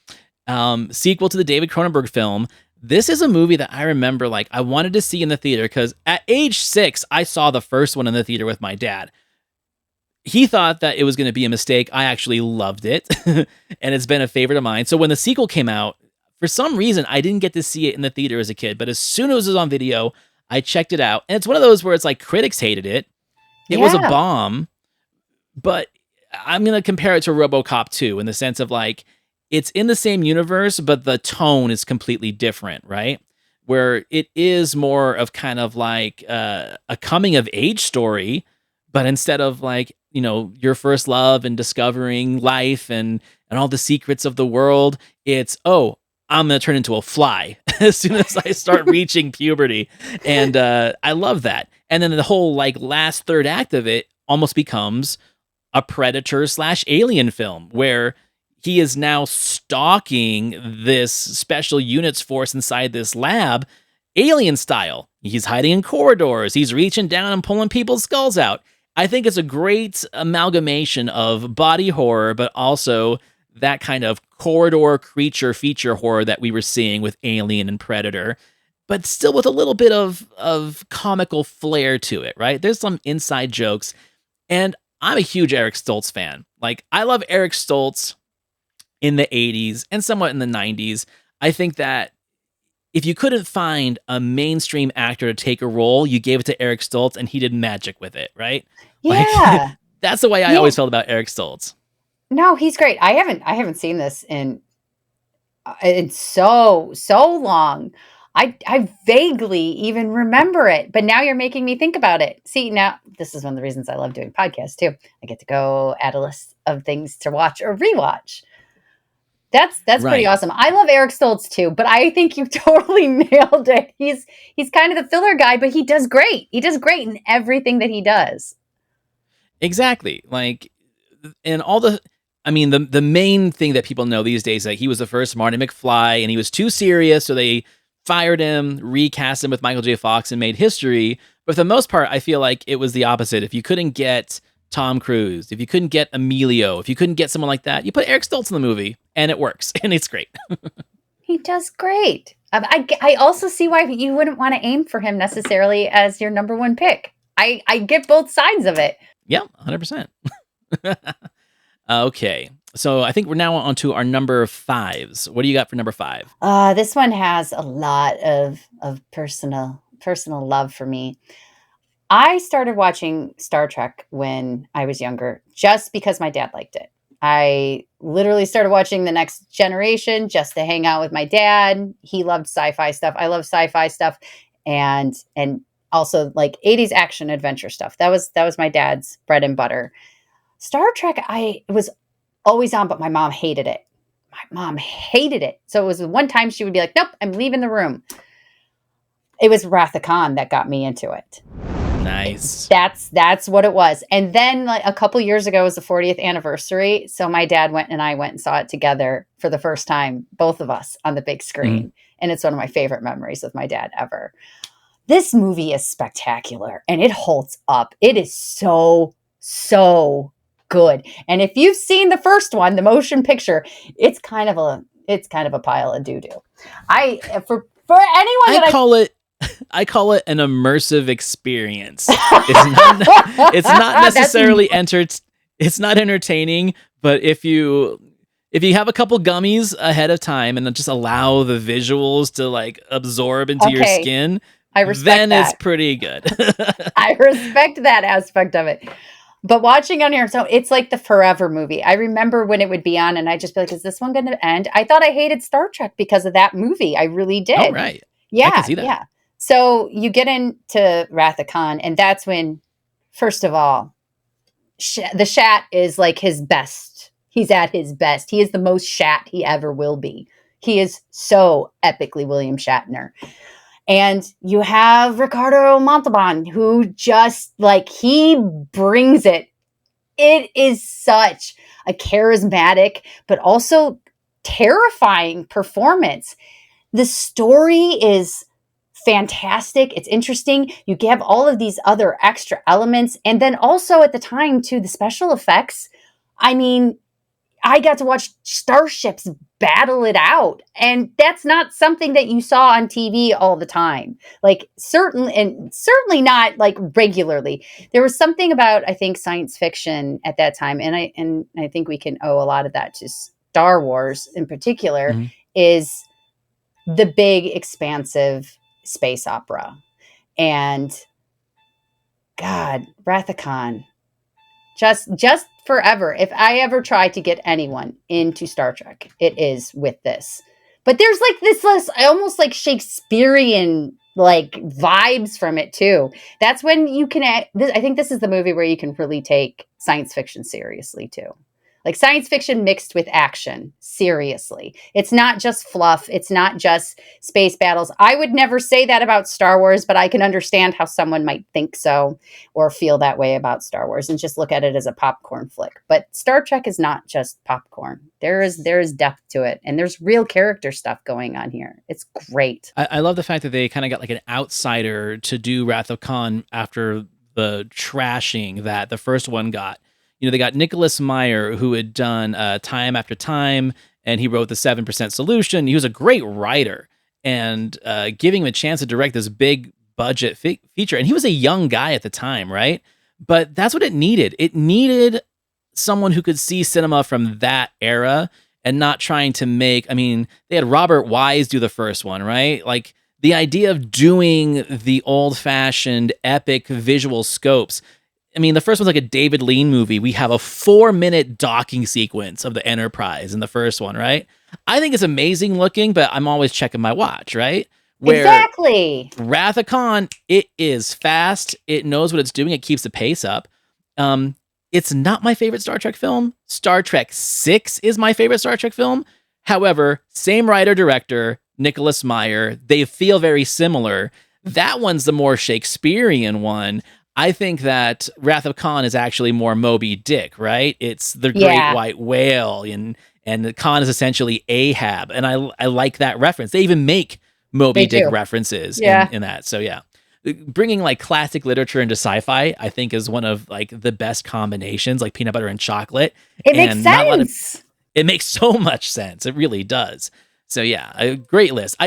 Sequel to the David Cronenberg film. This is a movie that I remember I wanted to see in the theater because at age 6, I saw the first one in the theater with my dad. He thought that it was going to be a mistake. I actually loved it, and it's been a favorite of mine. So when the sequel came out, for some reason, I didn't get to see it in the theater as a kid, but as soon as it was on video, I checked it out. And it's one of those where it's like critics hated it. It was a bomb, but I'm going to compare it to RoboCop 2 in the sense of it's in the same universe, but the tone is completely different, right? Where it is more of kind of a coming of age story, but instead of your first love and discovering life and all the secrets of the world, it's, I'm going to turn into a fly as soon as I start reaching puberty. And I love that. And then the whole last third act of it almost becomes a Predator/Alien film where he is now stalking this special units force inside this lab, alien style. He's hiding in corridors. He's reaching down and pulling people's skulls out. I think it's a great amalgamation of body horror, but also that kind of corridor creature feature horror that we were seeing with Alien and Predator, but still with a little bit of comical flair to it, right? There's some inside jokes, and I'm a huge Eric Stoltz fan. I love Eric Stoltz in the 80s and somewhat in the 90s. I think that if you couldn't find a mainstream actor to take a role, you gave it to Eric Stoltz and he did magic with it, right? Yeah. That's the way I always felt about Eric Stoltz. No, he's great. I haven't seen this in so long. I vaguely even remember it, but now you're making me think about it. See, now this is one of the reasons I love doing podcasts too. I get to go add a list of things to watch or rewatch. That's right. Pretty awesome. I love Eric Stoltz too, but I think you totally nailed it. He's kind of the filler guy, but he does great. He does great in everything that he does. Exactly. And all the main thing that people know these days is that he was the first Marty McFly and he was too serious, so they fired him, recast him with Michael J. Fox and made history. But for the most part, I feel like it was the opposite. If you couldn't get Tom Cruise, if you couldn't get Emilio, if you couldn't get someone like that, you put Eric Stoltz in the movie and it works and it's great. He does great. I also see why you wouldn't want to aim for him necessarily as your number one pick. I get both sides of it. Yeah, 100%. Okay. So I think we're now on to our number 5s. What do you got for number 5? This one has a lot of personal love for me. I started watching Star Trek when I was younger, just because my dad liked it. I literally started watching The Next Generation just to hang out with my dad. He loved sci-fi stuff. I love sci-fi stuff, and also like 80s action adventure stuff. That was my dad's bread and butter. Star Trek, it was always on, but my mom hated it. So it was one time she would be like, "Nope, I'm leaving the room." It was Wrath of Khan that got me into it. Nice. That's what it was. And then like a couple years ago was the 40th anniversary. So my dad and I went and saw it together for the first time, both of us on the big screen. Mm-hmm. And it's one of my favorite memories with my dad ever. This movie is spectacular and it holds up. It is so good. And if you've seen the first one, the motion picture, it's kind of a pile of doo-doo. For anyone I call it an immersive experience. It's not necessarily it's not entertaining, but if you have a couple gummies ahead of time and then just allow the visuals to like absorb into your skin, then it's pretty good. I respect that aspect of it. But watching on here, so it's like the forever movie. I remember when it would be on and I'd just be like, is this one going to end? I thought I hated Star Trek because of that movie. I really did. Oh, right. Yeah. I can see that. Yeah. So you get into Wrath of Khan, and that's when, first of all, the Shat is like his best. He's at his best. He is the most Shat he ever will be. He is so epically William Shatner. And you have Ricardo Montalban, who just like, he brings it. It is such a charismatic, but also terrifying performance. The story is fantastic. It's interesting. You have all of these other extra elements. And then also at the time too, the special effects. I mean, I got to watch starships battle it out. And that's not something that you saw on TV all the time. Like certainly not like regularly. There was something about, I think, science fiction at that time. And I think we can owe a lot of that to Star Wars in particular, mm-hmm. is the big expansive space opera. And God, Wrath of Khan, just forever. If I ever try to get anyone into Star Trek, it is with this. But there's like this almost like Shakespearean like vibes from it too. That's when you can, I think this is the movie where you can really take science fiction seriously too. Like science fiction mixed with action, seriously. It's not just fluff. It's not just space battles. I would never say that about Star Wars, but I can understand how someone might think so or feel that way about Star Wars and just look at it as a popcorn flick. But Star Trek is not just popcorn. There is depth to it, and there's real character stuff going on here. It's great. I love the fact that they kind of got like an outsider to do Wrath of Khan after the trashing that the first one got. You know, they got Nicholas Meyer, who had done Time After Time, and he wrote The 7% Solution. He was a great writer, and giving him a chance to direct this big budget feature. And he was a young guy at the time, right? But that's what it needed. It needed someone who could see cinema from that era and not trying to make, I mean, they had Robert Wise do the first one, right? Like the idea of doing the old-fashioned epic visual scopes. I mean, the first one's like a David Lean movie. We have a 4-minute docking sequence of the Enterprise in the first one, right? I think it's amazing looking, but I'm always checking my watch, right? Where exactly. Wrath of Khan, it is fast. It knows what it's doing. It keeps the pace up. It's not my favorite Star Trek film. Star Trek 6 is my favorite Star Trek film. However, same writer-director, Nicholas Meyer. They feel very similar. That one's the more Shakespearean one. I think that Wrath of Khan is actually more Moby Dick, right? It's the great white whale, and Khan is essentially Ahab, and I like that reference. They even make Moby Dick references in that. So yeah. bringing like classic literature into sci-fi, I think is one of like the best combinations, like peanut butter and chocolate. It makes And not a lot of sense. it makes so much sense. It really does. So yeah, a great list.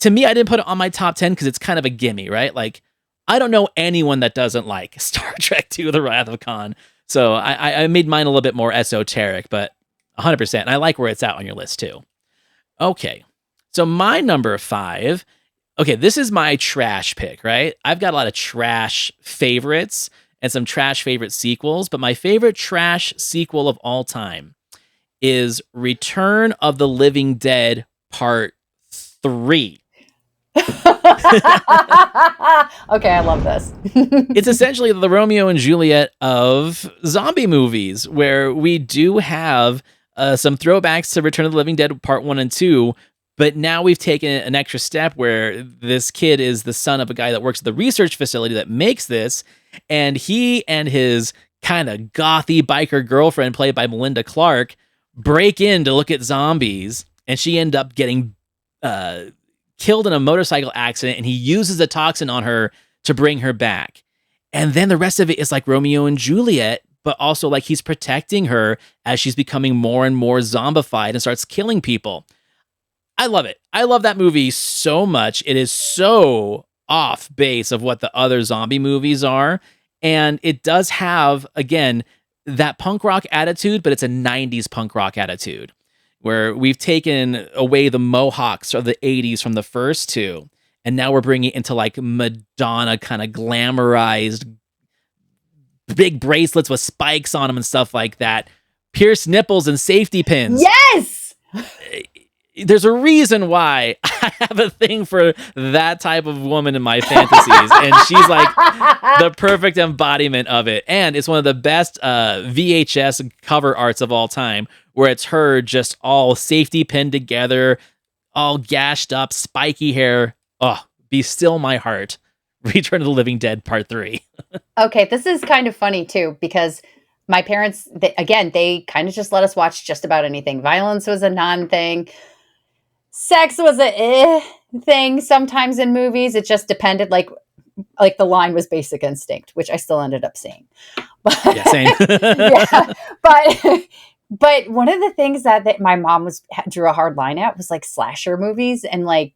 To me, I didn't put it on my top 10 because it's kind of a gimme, right? Like, I don't know anyone that doesn't like Star Trek II: The Wrath of Khan. So I made mine a little bit more esoteric, but 100%. And I like where it's at on your list too. Okay. So my number 5. Okay, this is my trash pick, right? I've got a lot of trash favorites and some trash favorite sequels, but my favorite trash sequel of all time is Return of the Living Dead Part 3. Okay, I love this. It's essentially the Romeo and Juliet of zombie movies, where we do have some throwbacks to Return of the Living Dead Part 1 and 2, but now we've taken an extra step where this kid is the son of a guy that works at the research facility that makes this, and he and his kind of gothy biker girlfriend, played by Melinda Clarke, break in to look at zombies, and she ended up getting killed in a motorcycle accident, and he uses a toxin on her to bring her back. And then the rest of it is like Romeo and Juliet, but also like he's protecting her as she's becoming more and more zombified and starts killing people. I love it. I love that movie so much. It is so off base of what the other zombie movies are. And it does have, again, that punk rock attitude, but it's a 90s punk rock attitude, where we've taken away the mohawks of the 80s from the first two, and now we're bringing it into like Madonna kind of glamorized big bracelets with spikes on them and stuff like that, pierced nipples and safety pins. Yes! There's a reason why I have a thing for that type of woman in my fantasies, and she's like the perfect embodiment of it. And it's one of the best VHS cover arts of all time, where it's her just all safety pinned together, all gashed up, spiky hair. Oh, Be Still My Heart. Return of the Living Dead Part 3. Okay, this is kind of funny too, because my parents, they kind of just let us watch just about anything. Violence was a non-thing. Sex was a thing sometimes in movies. It just depended, like the line was Basic Instinct, which I still ended up seeing. But, Yeah, same. yeah, but one of the things that my mom drew a hard line at was like slasher movies and like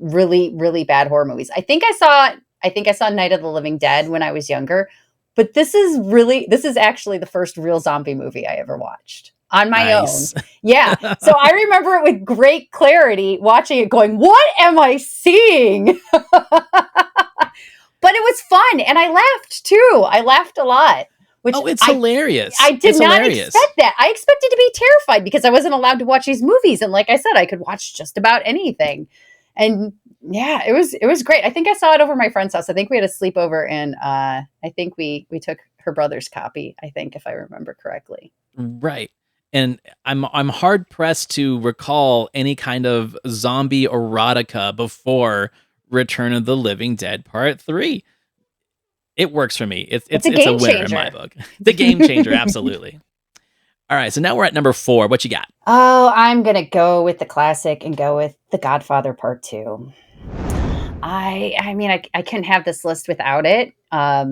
really, really bad horror movies. I think I saw Night of the Living Dead when I was younger, but this is actually the first real zombie movie I ever watched on my own. Yeah. So I remember it with great clarity, watching it going, what am I seeing? But it was fun. And I laughed too. I laughed a lot. It's hilarious. I did not expect that. I expected to be terrified because I wasn't allowed to watch these movies. And like I said, I could watch just about anything. And yeah, it was great. I think I saw it over my friend's house. I think we had a sleepover, and I think we took her brother's copy, I think, if I remember correctly. Right. And I'm hard pressed to recall any kind of zombie erotica before Return of the Living Dead Part 3. It works for me. It's a winner in my book. It's a game changer, absolutely. All right, so now we're at number 4. What you got? Oh, I'm gonna go with the classic and go with The Godfather Part 2. I mean, I couldn't have this list without it. I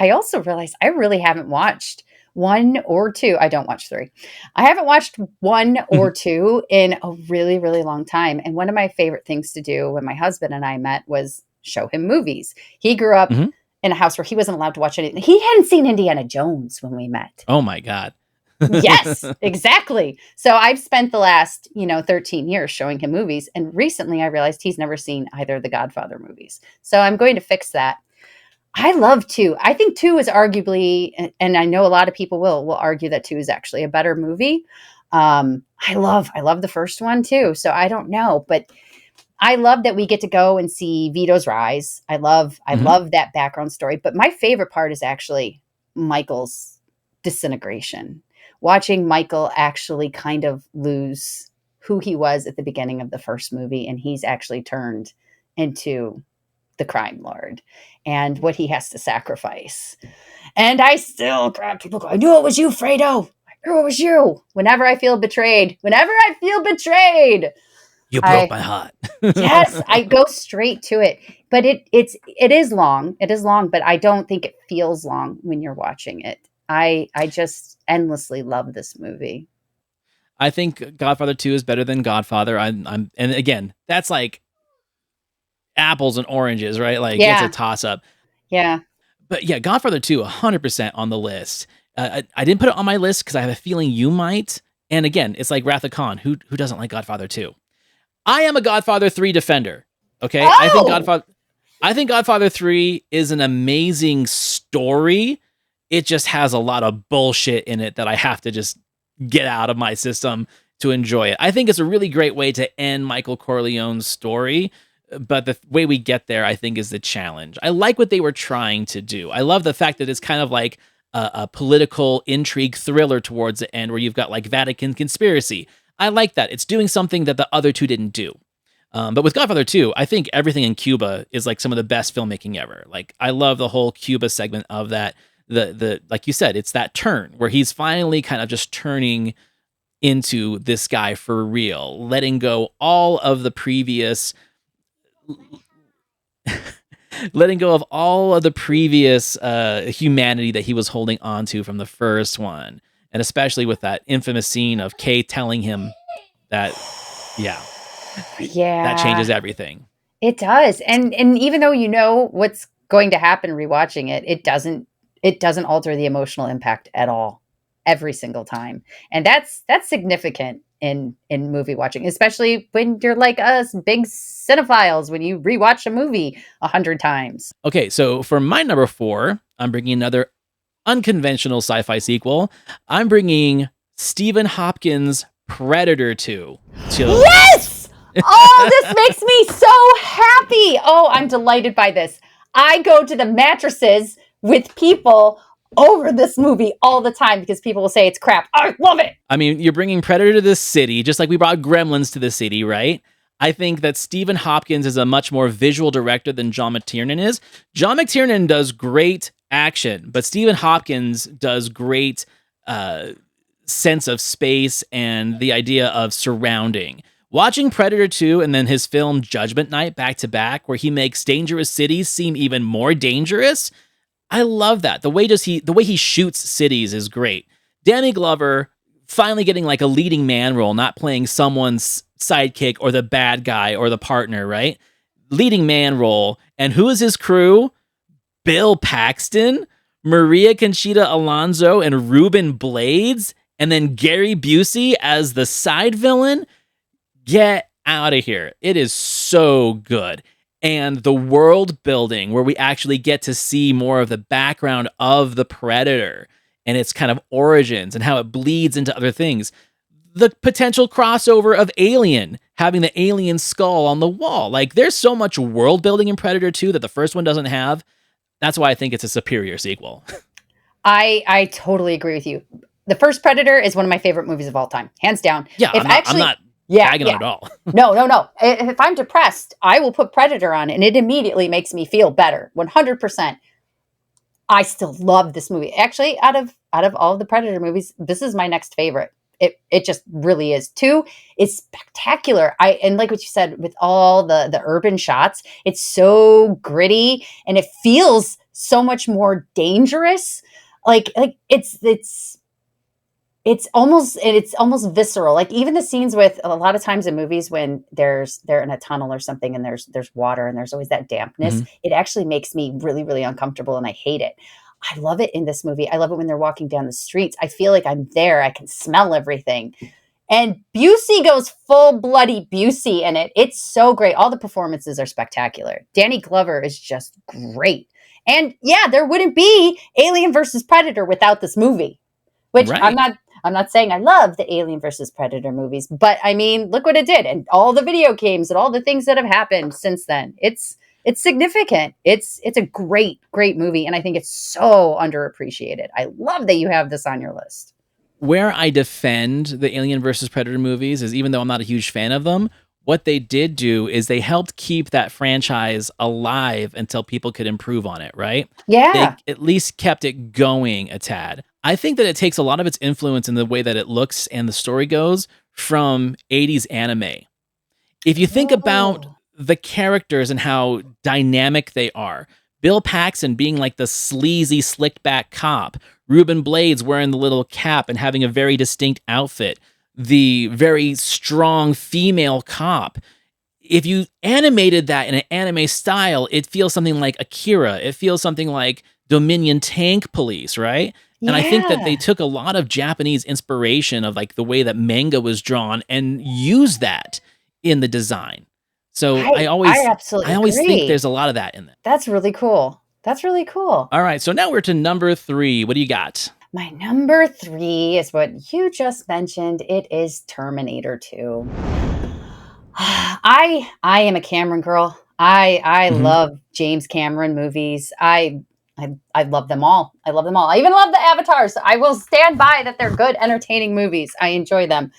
also realized I really haven't watched 1 or 2. I don't watch 3. I haven't watched 1 or 2 in a really, really long time. And one of my favorite things to do when my husband and I met was show him movies. He grew up in a house where he wasn't allowed to watch anything. He hadn't seen Indiana Jones when we met. Oh my God. Yes, exactly. So I've spent the last, 13 years showing him movies. And recently I realized he's never seen either of the Godfather movies. So I'm going to fix that. I love 2. I think 2 is arguably, and I know a lot of people will argue that 2 is actually a better movie. I love the first one too. So I don't know, but I love that we get to go and see Vito's rise. I love that background story. But my favorite part is actually Michael's disintegration. Watching Michael actually kind of lose who he was at the beginning of the first movie, and he's actually turned into the crime lord and what he has to sacrifice. And I still grab people go, I knew it was you, Fredo. I knew it was you. Whenever I feel betrayed. You broke my heart. Yes, I go straight to it. But it is long. It is long, but I don't think it feels long when you're watching it. I just endlessly love this movie. I think Godfather 2 is better than Godfather. I'm and again, that's like apples and oranges, right? Like it's a toss up. Yeah. But yeah, Godfather 2, 100% on the list. I didn't put it on my list because I have a feeling you might. And again, it's like Wrath of Khan. Who doesn't like Godfather 2? I am a Godfather 3 defender. Okay, Oh! I think Godfather 3 is an amazing story. It just has a lot of bullshit in it that I have to just get out of my system to enjoy it. I think it's a really great way to end Michael Corleone's story, but the way we get there, I think, is the challenge. I like what they were trying to do. I love the fact that it's kind of like a political intrigue thriller towards the end where you've got like Vatican conspiracy. I like that. It's doing something that the other two didn't do. But with Godfather 2, I think everything in Cuba is like some of the best filmmaking ever. Like I love the whole Cuba segment of that. The like you said, it's that turn where he's finally kind of just turning into this guy for real, letting go all of the previous humanity that he was holding on to from the first one. And especially with that infamous scene of Kay telling him that, that changes everything. It does. And even though you know what's going to happen rewatching it, it doesn't alter the emotional impact at all every single time. And that's significant in movie watching, especially when you're like us, big cinephiles, when you rewatch a movie 100 times. Okay, so for my number 4, I'm bringing another unconventional sci-fi sequel. I'm bringing Stephen Hopkins' Predator 2. Yes! Oh, this makes me so happy. Oh, I'm delighted by this. I go to the mattresses with people over this movie all the time because people will say it's crap. I love it. I mean, you're bringing Predator to the city, just like we brought Gremlins to the city, right? I think that Stephen Hopkins is a much more visual director than John McTiernan is. John McTiernan does great action, but Stephen Hopkins does great sense of space and the idea of surrounding. Watching Predator 2 and then his film Judgment Night back to back, where he makes dangerous cities seem even more dangerous, I love that. The way he shoots cities is great. Danny Glover finally getting like a leading man role, not playing someone's sidekick or the bad guy or the partner, right? Leading man role. And who is his crew? Bill Paxton, Maria Conchita Alonso, and Ruben Blades, and then Gary Busey as the side villain. Get out of here. It is so good. And the world building where we actually get to see more of the background of the Predator and its kind of origins and how it bleeds into other things. The potential crossover of Alien, having the alien skull on the wall. Like, there's so much world building in Predator 2 that the first one doesn't have. That's why I think it's a superior sequel. I totally agree with you. The first Predator is one of my favorite movies of all time, hands down. Yeah, I'm not tagging on it at all. No. If I'm depressed, I will put Predator on and it immediately makes me feel better. 100%. I still love this movie. Actually, out of all of the Predator movies, this is my next favorite. It just really is. 2 is spectacular. And like what you said, with all the urban shots, it's so gritty and it feels so much more dangerous. Like it's almost visceral. Like even the scenes with a lot of times in movies when they're in a tunnel or something and there's water and there's always that dampness, it actually makes me really, really uncomfortable and I hate it. I love it in this movie. I love it when they're walking down the streets. I feel like I'm there. I can smell everything. And Busey goes full bloody Busey in it. It's so great. All the performances are spectacular. Danny Glover is just great. And yeah, there wouldn't be Alien versus Predator without this movie. Which right. I'm not saying I love the Alien versus Predator movies, but I mean, look what it did. And all the video games and all the things that have happened since then. It's significant. It's a great, great movie. And I think it's so underappreciated. I love that you have this on your list. Where I defend the Alien versus Predator movies is, even though I'm not a huge fan of them, what they did do is they helped keep that franchise alive until people could improve on it, right? Yeah. They at least kept it going a tad. I think that it takes a lot of its influence in the way that it looks and the story goes from 80s anime. if you think about Oh. the characters and how dynamic they are, Bill Paxton being like the sleazy, slicked back cop, Ruben Blades wearing the little cap and having a very distinct outfit, the very strong female cop. If you animated that in an anime style, it feels something like Akira. It feels something like Dominion Tank Police, right? And I think that they Yeah. took a lot of Japanese inspiration of like the way that manga was drawn and used that in the design. So I I I absolutely always think agree. there's a lot of that in that. That's really cool. That's really cool. All right, so now we're to number 3. What do you got? My number 3 is what you just mentioned. It is Terminator 2. I am a Cameron girl. I Mhm. love James Cameron movies. I love them all. I love them all. I even love the Avatars. I will stand by that they're good, entertaining movies. I enjoy them.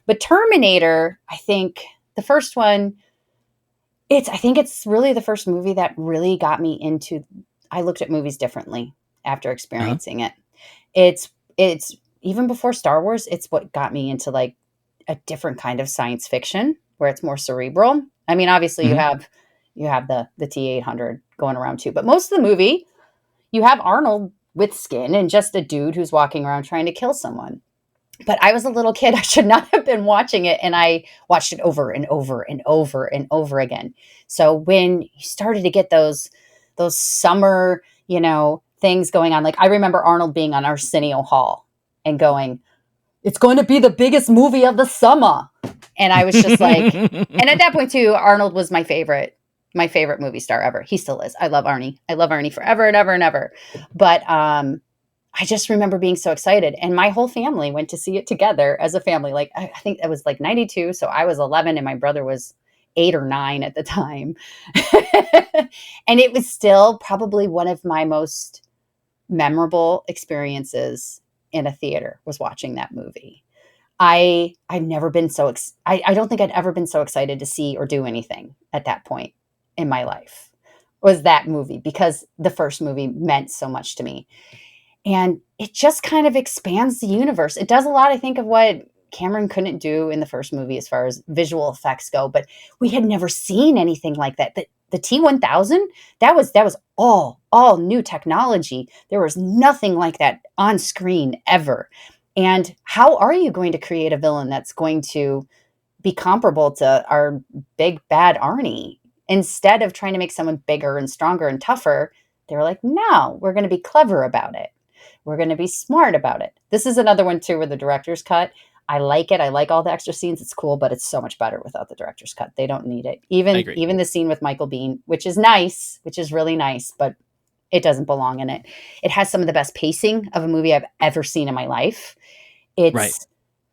But Terminator, I think the first one, I think it's really the first movie that really got me into. I looked at movies differently after Uh-huh. experiencing it. It's even before Star Wars, it's what got me into like a different kind of science fiction where it's more cerebral. I mean, obviously Mhm. you have the T-800 going around too, but most of the movie you have Arnold with skin and just a dude who's walking around trying to kill someone. But I was a little kid. I should not have been watching it. And I watched it over and over and over and over again. So when you started to get those summer, things going on, like I remember Arnold being on Arsenio Hall and going, it's going to be the biggest movie of the summer. And I was just like, and at that point too, Arnold was my favorite movie star ever. He still is. I love Arnie. I love Arnie forever and ever and ever. But I just remember being so excited. And my whole family went to see it together as a family. Like, I think it was like 92. So I was 11 and my brother was 8 or 9 at the time. And it was still probably one of my most memorable experiences in a theater was watching that movie. I've never been I don't think I'd ever been so excited to see or do anything at that point in my life was that movie because the first movie meant so much to me. And it just kind of expands the universe. It does a lot, I think, of what Cameron couldn't do in the first movie as far as visual effects go, but we had never seen anything like that. The T-1000, that was all new technology. There was nothing like that on screen ever. And how are you going to create a villain that's going to be comparable to our big bad Arnie? Instead of trying to make someone bigger and stronger and tougher, they were like, no, we're going to be clever about it. We're going to be smart about it. This is another one too with the director's cut. I like it. I like all the extra scenes. It's cool, but it's so much better without the director's cut. They don't need it. I Even agree. even the scene with Michael Biehn, which is nice, which is really nice, but it doesn't belong in it. It has some of the best pacing of a movie I've ever seen in my life. Right.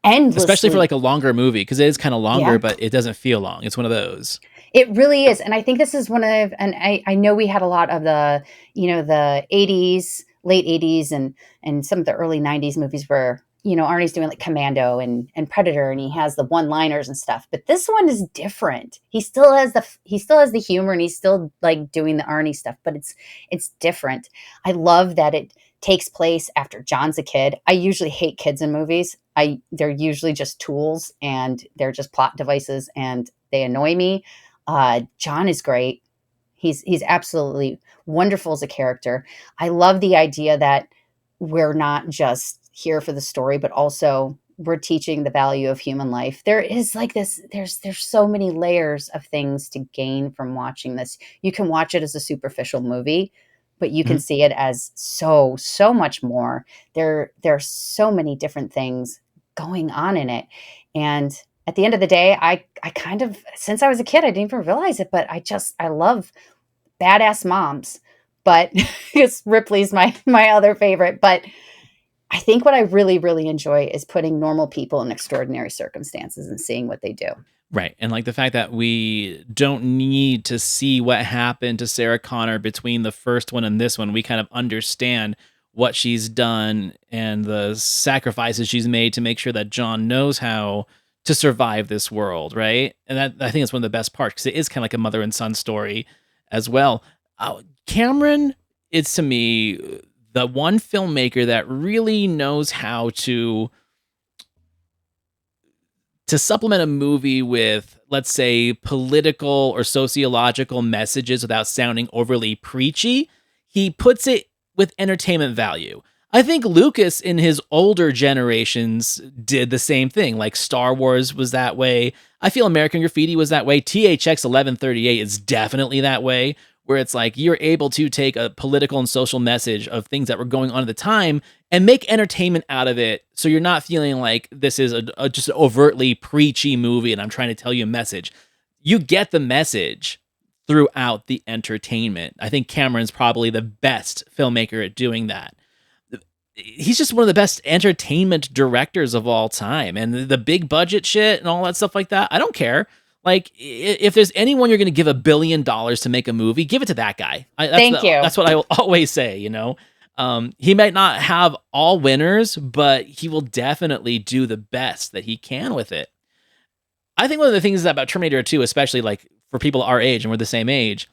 It's Especially for endlessly, like a longer movie because it is kind of longer, yeah, but it doesn't feel long. It's one of those. it really is. And I think this is one of, and I know we had a lot of the 80s, late 80s and some of the early 90s movies where, Arnie's doing like Commando and Predator and he has the one-liners and stuff. But this one is different. He still has the humor and he's still like doing the Arnie stuff, but it's different. I love that it takes place after John's a kid. I usually hate kids in movies. They're usually just tools and they're just plot devices and they annoy me. John is great. He's absolutely wonderful as a character. I love the idea that we're not just here for the story, but also we're teaching the value of human life. There is like this, there's so many layers of things to gain from watching this. You can watch it as a superficial movie, but you can Mhm. see it as so much more. There's so many different things going on in it. And at the end of the day, I kind of, since I was a kid, I didn't even realize it, but I love badass moms. But because Ripley's my other favorite. But I think what I really, really enjoy is putting normal people in extraordinary circumstances and seeing what they do. Right. And like the fact that we don't need to see what happened to Sarah Connor between the first one and this one. We kind of understand what she's done and the sacrifices she's made to make sure that John knows how to survive this world, right? And that I think that's one of the best parts because it is kind of like a mother and son story as well. Cameron is to me the one filmmaker that really knows how to to supplement a movie with, let's say, political or sociological messages without sounding overly preachy, he puts it with entertainment value. I think Lucas in his older generations did the same thing. Like Star Wars was that way. I feel American Graffiti was that way. THX 1138 is definitely that way, where it's like you're able to take a political and social message of things that were going on at the time and make entertainment out of it. So you're not feeling like this is a just an overtly preachy movie and I'm trying to tell you a message. You get the message throughout the entertainment. I think Cameron's probably the best filmmaker at doing that. He's just one of the best entertainment directors of all time. And the big budget shit and all that stuff like that, I don't care. Like, if there's anyone you're going to give $1 billion to make a movie, give it to that guy. Thank you. That's what I will always say, you know? He might not have all winners, but he will definitely do the best that he can with it. I think one of the things about Terminator 2, especially like for people our age, and we're the same age,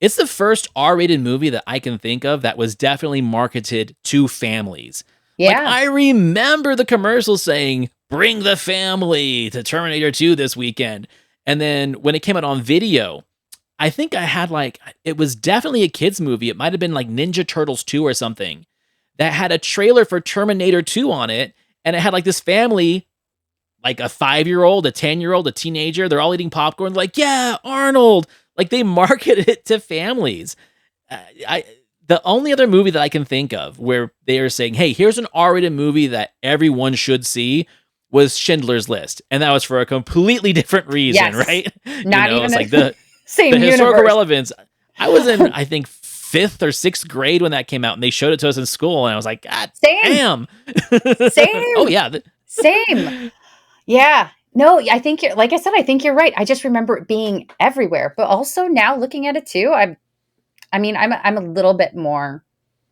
it's the first R-rated movie that I can think of that was definitely marketed to families. Yeah. Like, I remember the commercials saying, bring the family to Terminator 2 this weekend. And then when it came out on video, I think I had it was definitely a kid's movie. It might have been like Ninja Turtles 2 or something that had a trailer for Terminator 2 on it. And it had like this family, like a 5-year-old, a 10-year-old, a teenager. They're all eating popcorn. Like, yeah, Arnold. Like, they marketed it to families. The only other movie that I can think of where they are saying, hey, here's an R-rated movie that everyone should see was Schindler's List. And that was for a completely different reason, Yes. right? Not even it's like the same historical universe. relevance. I was in, I think, 5th or 6th grade when that came out, and they showed it to us in school, and I was like, God damn. Same. Oh, yeah. Same. Yeah. No, I think you're, like I said, I think you're right. I just remember it being everywhere. But also now looking at it too, I'm a little bit more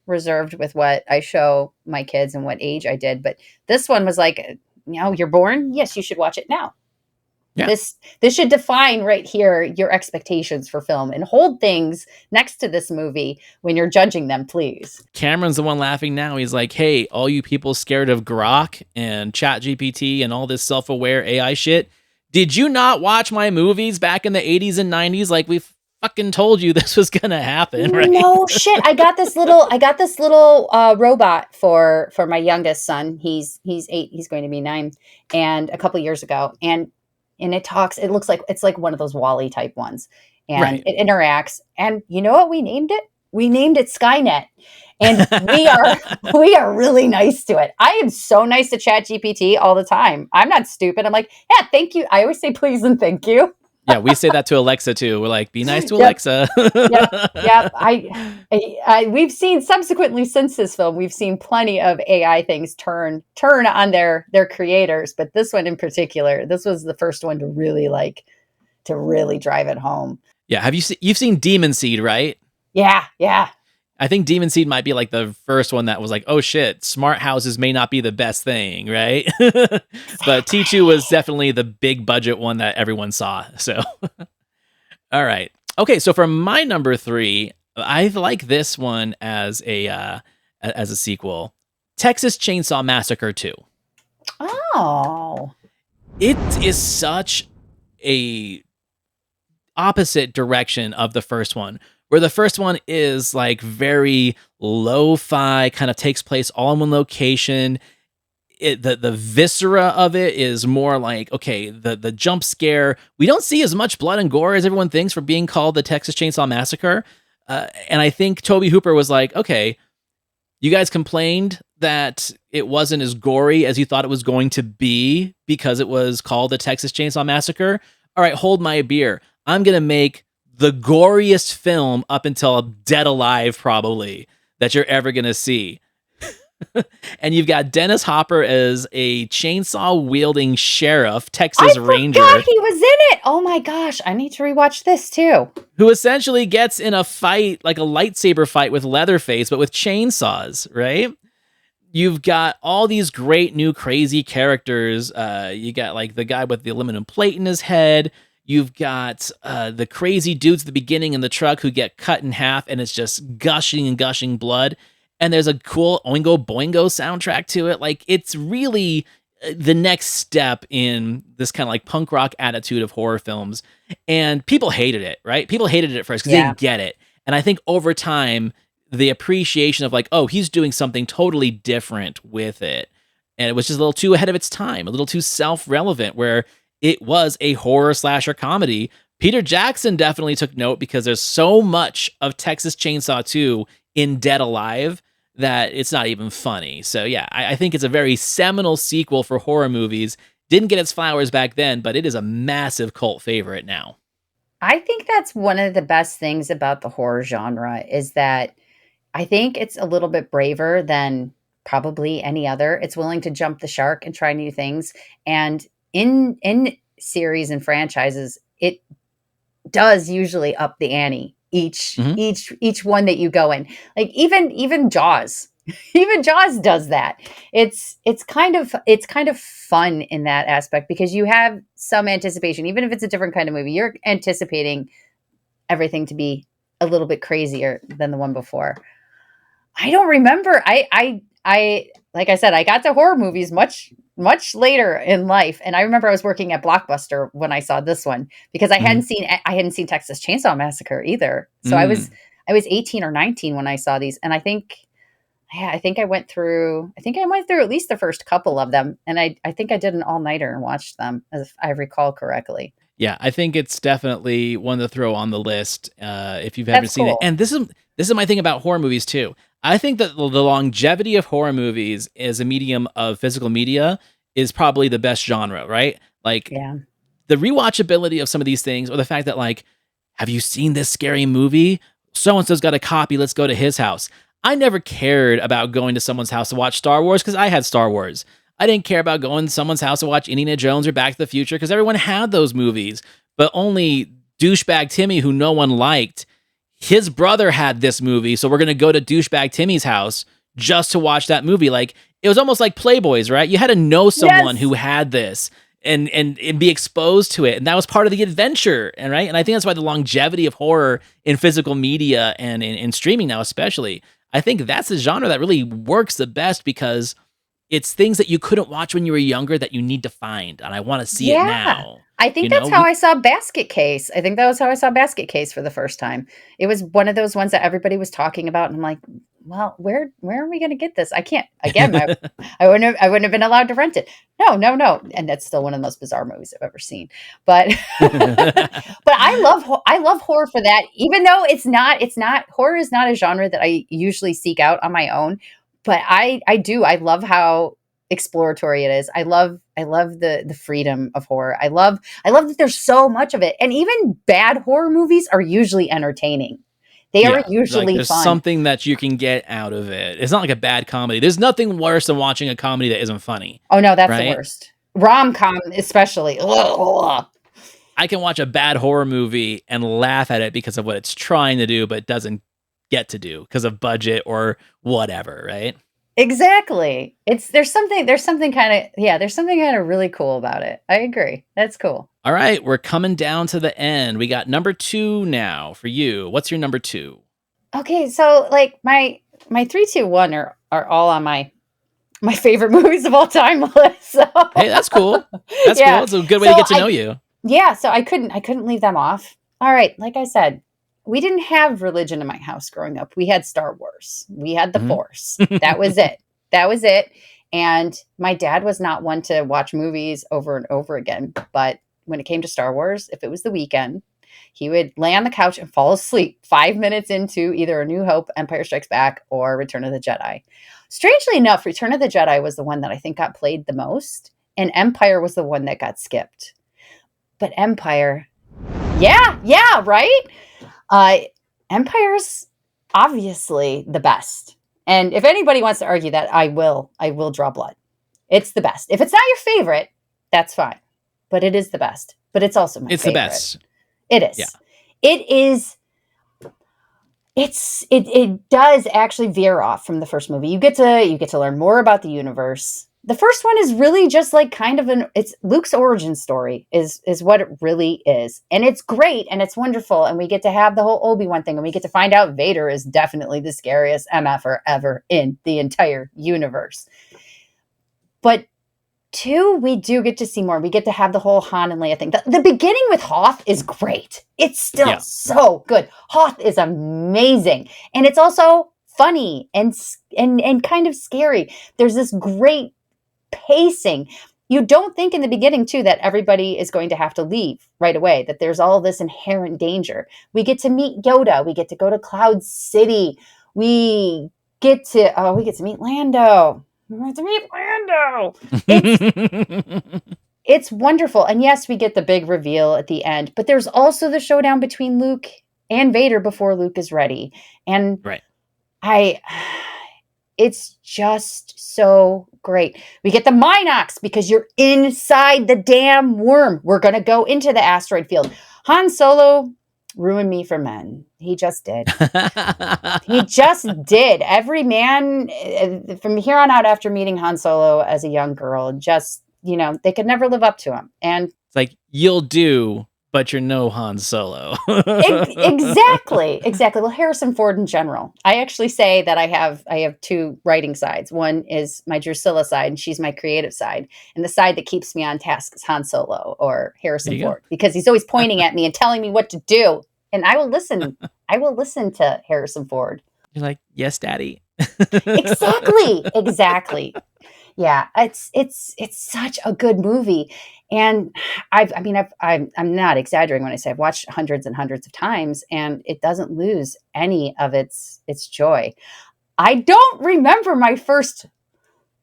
reserved with what I show my kids and what age I did. But this one was like, you're born. Yes, you should watch it now. Yeah. This should define right here your expectations for film and hold things next to this movie when you're judging them, please. Cameron's the one laughing now. He's like, hey, all you people scared of Grok and ChatGPT and all this self-aware AI shit, did you not watch my movies back in the 80s and 90s? Like, we fucking told you this was gonna happen, right? No shit. I got this little robot for my youngest son. He's 8. He's going to be 9. And a couple years ago, and it talks. It looks like it's like one of those Wall-E type ones, and It interacts. And you know what we named it? We named it Skynet, and we are really nice to it. I am so nice to ChatGPT all the time. I'm not stupid. I'm like, yeah, thank you. I always say please and thank you. Yeah, we say that to Alexa too. We're like, be nice to Alexa. Yep. We've seen subsequently since this film, we've seen plenty of AI things turn on their creators, but this one in particular, this was the first one to really drive it home. Yeah, you've seen Demon Seed, right? Yeah. I think Demon Seed might be like the first one that was like, oh shit, smart houses may not be the best thing, right? But T2 was definitely the big budget one that everyone saw. So, all right. Okay, so for my number 3, I like this one as a sequel. Texas Chainsaw Massacre 2. Oh. It is such a opposite direction of the first one. Where the first one is like very lo-fi, kind of takes place all in one location. The viscera of it is more like, okay, the jump scare. We don't see as much blood and gore as everyone thinks for being called the Texas Chainsaw Massacre. And I think Tobe Hooper was like, okay, you guys complained that it wasn't as gory as you thought it was going to be because it was called the Texas Chainsaw Massacre. All right, hold my beer. I'm going to make the goriest film up until Dead Alive, probably, that you're ever going to see. And you've got Dennis Hopper as a chainsaw-wielding sheriff, Texas Ranger. I forgot he was in it! Oh my gosh, I need to rewatch this too. Who essentially gets in a fight, like a lightsaber fight with Leatherface, but with chainsaws, right? You've got all these great new crazy characters. You got like the guy with the aluminum plate in his head. You've got the crazy dudes at the beginning in the truck who get cut in half and it's just gushing and gushing blood. And there's a cool Oingo Boingo soundtrack to it. Like, it's really the next step in this kind of like punk rock attitude of horror films. And people hated it, right? People hated it at first because they Yeah. didn't get it. And I think over time, the appreciation of like, oh, he's doing something totally different with it. And it was just a little too ahead of its time, a little too self-relevant, where it was a horror slasher comedy. Peter Jackson definitely took note because there's so much of Texas Chainsaw 2 in Dead Alive that it's not even funny. So yeah, I think it's a very seminal sequel for horror movies. Didn't get its flowers back then, but it is a massive cult favorite now. I think that's one of the best things about the horror genre is that I think it's a little bit braver than probably any other. It's willing to jump the shark and try new things. And in series and franchises, it does usually up the ante Mhm. each one that you go in. Like even Jaws. Even Jaws does that. It's kind of fun in that aspect because you have some anticipation. Even if it's a different kind of movie, you're anticipating everything to be a little bit crazier than the one before. I don't remember. I like I said, I got to horror movies much later in life, and I remember I was working at Blockbuster when I saw this one because Mhm. I hadn't seen Texas Chainsaw Massacre either. So Mm. I was 18 or 19 when I saw these, and I think yeah, I think I went through at least the first couple of them, and I think I did an all nighter and watched them, if I recall correctly. Yeah, I think it's definitely one to throw on the list if you haven't That's seen it. cool. And this is my thing about horror movies too. I think that the longevity of horror movies as a medium of physical media is probably the best genre, right? Like Yeah. the rewatchability of some of these things, or the fact that like, have you seen this scary movie? So and so's got a copy. Let's go to his house. I never cared about going to someone's house to watch Star Wars because I had Star Wars. I didn't care about going to someone's house to watch Indiana Jones or Back to the Future because everyone had those movies. But only douchebag Timmy, who no one liked, his brother had this movie, so we're gonna go to douchebag Timmy's house just to watch that movie. Like it was almost like Playboys, right? You had to know someone who Yes. had this and be exposed to it, and that was part of the adventure. And right, and I think that's why the longevity of horror in physical media and in streaming now, especially, I think that's the genre that really works the best because it's things that you couldn't watch when you were younger that you need to find, and I want to see it Yeah. now. I think You that's know, how I saw Basket Case. I think that was how I saw Basket Case for the first time. It was one of those ones that everybody was talking about, and I'm like, well, where are we going to get this? I can't. Again, I wouldn't have been allowed to rent it. No, no, no. And that's still one of the most bizarre movies I've ever seen. But but I love horror for that. Even though it's not horror is not a genre that I usually seek out on my own. But I love how exploratory it is. I love the freedom of horror. I love that there's so much of it. And even bad horror movies are usually entertaining. They are Yeah, like usually there's fun. something that you can get out of it. It's not like a bad comedy. There's nothing worse than watching a comedy that isn't funny, Oh no, that's the right? worst. Rom-com especially. Ugh. I can watch a bad horror movie and laugh at it because of what it's trying to do, but doesn't get to do because of budget or whatever, right? Exactly. There's something kind of yeah, there's something kind of really cool about it. I agree. That's cool. All right, we're coming down to the end. We got number 2 now for you. What's your number 2? Okay, so like my 3, 2, 1 are all on my favorite movies of all time list. So Hey, that's cool. That's cool. yeah. It's a good way So to get to know I you. yeah, so I couldn't leave them off. All right, like I said, we didn't have religion in my house growing up. We had Star Wars. We had the Mhm. Force. That was it. That was it. And my dad was not one to watch movies over and over again, but when it came to Star Wars, if it was the weekend, he would lay on the couch and fall asleep 5 minutes into either A New Hope, Empire Strikes Back, or Return of the Jedi. Strangely enough, Return of the Jedi was the one that I think got played the most, and Empire was the one that got skipped. But Empire, yeah, right? Uh, Empire's obviously the best. And if anybody wants to argue that, I will draw blood. It's the best. If it's not your favorite, that's fine. But it is the best. But it's also my It's the favorite. best. It is. Yeah. It is. It does actually veer off from the first movie. You get to learn more about the universe. The first one is really just like kind of it's Luke's origin story is what it really is. And it's great and it's wonderful. And we get to have the whole Obi-Wan thing and we get to find out Vader is definitely the scariest MFer ever in the entire universe. But 2, we do get to see more. We get to have the whole Han and Leia thing. The beginning with Hoth is great. It's still so good. Hoth is amazing. And it's also funny and kind of scary. There's this great pacing. You don't think in the beginning, too, that everybody is going to have to leave right away, that there's all this inherent danger. We get to meet Yoda. We get to go to Cloud City. We get to meet Lando. We get to meet Lando. It's wonderful. And yes, we get the big reveal at the end, but there's also the showdown between Luke and Vader before Luke is ready. And it's just so great. We get the Minox because you're inside the damn worm. We're going to go into the asteroid field. Han Solo ruined me for men. He just did. He just did. Every man from here on out after meeting Han Solo as a young girl, just, they could never live up to him. And it's like, you'll do, but you're no Han Solo. Exactly. Well, Harrison Ford in general. I actually say that I have 2 writing sides. One is my Drusilla side, and she's my creative side. And the side that keeps me on task is Han Solo or Harrison Ford, because he's always pointing at me and telling me what to do. And I will listen. I will listen to Harrison Ford. You're like, yes, Daddy. Exactly. Yeah, it's such a good movie. And I'm not exaggerating when I say I've watched hundreds and hundreds of times, and it doesn't lose any of its joy. I don't remember my first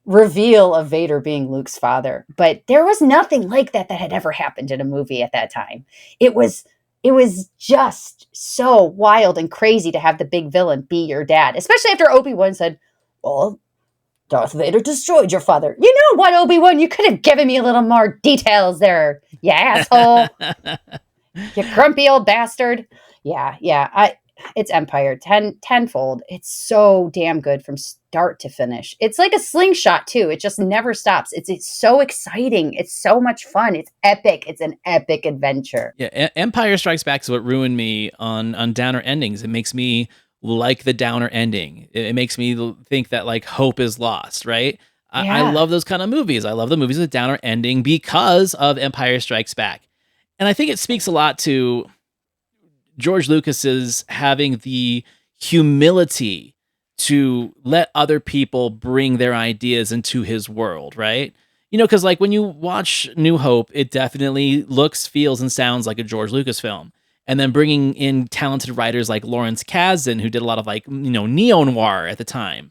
reveal of Vader being Luke's father, but there was nothing like that had ever happened in a movie at that time. It was just so wild and crazy to have the big villain be your dad, especially after Obi-Wan said, well, Darth Vader destroyed your father. You know what, Obi-Wan? You could have given me a little more details there, you asshole. You grumpy old bastard. Yeah. It's Empire tenfold. It's so damn good from start to finish. It's like a slingshot, too. It just never stops. It's so exciting. It's so much fun. It's epic. It's an epic adventure. Yeah, Empire Strikes Back is what ruined me on downer endings. It makes me like the downer ending. It makes me think that like hope is lost, right? I love those kind of movies. I love the movies with downer ending because of Empire Strikes Back. And I think it speaks a lot to George Lucas's having the humility to let other people bring their ideas into his world, right? Because like when you watch New Hope, it definitely looks, feels, and sounds like a George Lucas film. And then bringing in talented writers like Lawrence Kasdan, who did a lot of like, neo-noir at the time,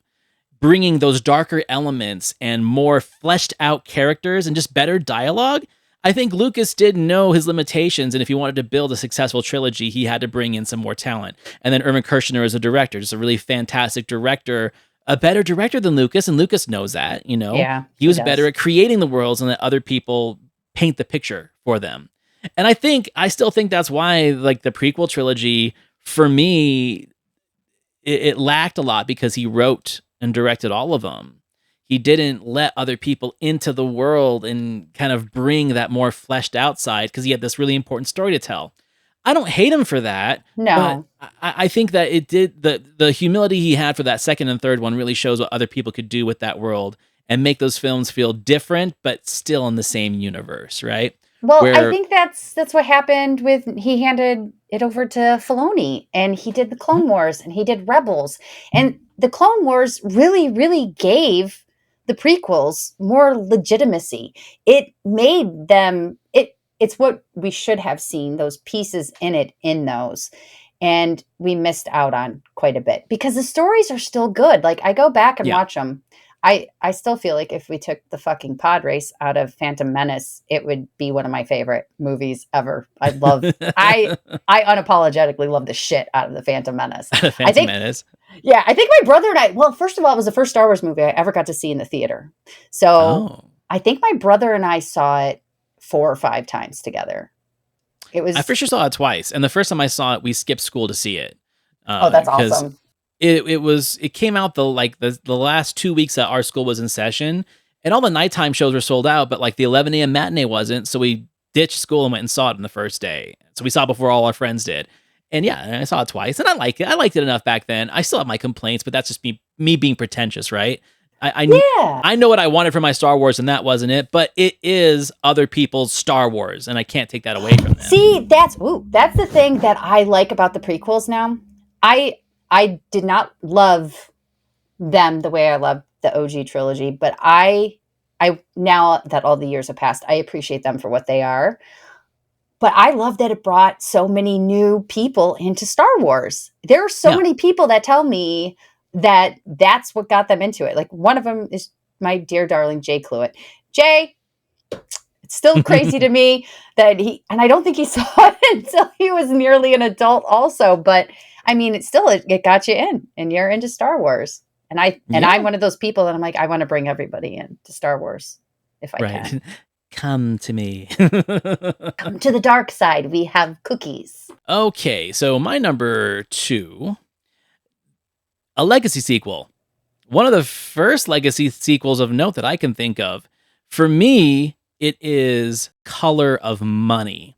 bringing those darker elements and more fleshed out characters and just better dialogue. I think Lucas did know his limitations, and if he wanted to build a successful trilogy, he had to bring in some more talent. And then Irvin Kershner is a director, just a really fantastic director, a better director than Lucas, and Lucas knows that, Yeah, he was better at creating the worlds and let other people paint the picture for them. And I still think that's why, like, the prequel trilogy, for me, it lacked a lot because he wrote and directed all of them. He didn't let other people into the world and kind of bring that more fleshed out side because he had this really important story to tell. I don't hate him for that. No. But I think that it did, the humility he had for that second and third one really shows what other people could do with that world and make those films feel different, but still in the same universe, right? Well, I think that's what happened with, he handed it over to Filoni, and he did the Clone Wars and he did Rebels. And the Clone Wars really, really gave the prequels more legitimacy. It made them, it's what we should have seen, those pieces in those. And we missed out on quite a bit because the stories are still good. Like, I go back and watch them. I still feel like if we took the fucking pod race out of Phantom Menace, it would be one of my favorite movies ever. I unapologetically love the shit out of the Phantom Menace. Menace. Yeah, I think my brother and I, well, first of all, it was the first Star Wars movie I ever got to see in the theater. So I think my brother and I saw it 4 or 5 times together. I for sure saw it twice. And the first time I saw it, we skipped school to see it. That's awesome. It came out the last 2 weeks that our school was in session, and all the nighttime shows were sold out, but like the 11 a.m. matinee wasn't. So we ditched school and went and saw it on the first day. So we saw it before all our friends did. And yeah, I saw it twice, and I liked it. I liked it enough back then. I still have my complaints, but that's just me being pretentious, right? Yeah. I know what I wanted from my Star Wars, and that wasn't it. But it is other people's Star Wars, and I can't take that away from them. See, that's the thing that I like about the prequels now. I did not love them the way I love the OG trilogy, but I now that all the years have passed, I appreciate them for what they are. But I love that it brought so many new people into Star Wars. There are so many people that tell me that that's what got them into it. Like one of them is my dear darling Jay Cluett. Jay, it's still crazy to me that and I don't think he saw it until he was nearly an adult also. But I mean, it got you in and you're into Star Wars. And I'm one of those people that I'm like, I want to bring everybody in to Star Wars if I can. Come to me. Come to the dark side. We have cookies. Okay, so my number 2, a legacy sequel. One of the first legacy sequels of note that I can think of. For me, it is Color of Money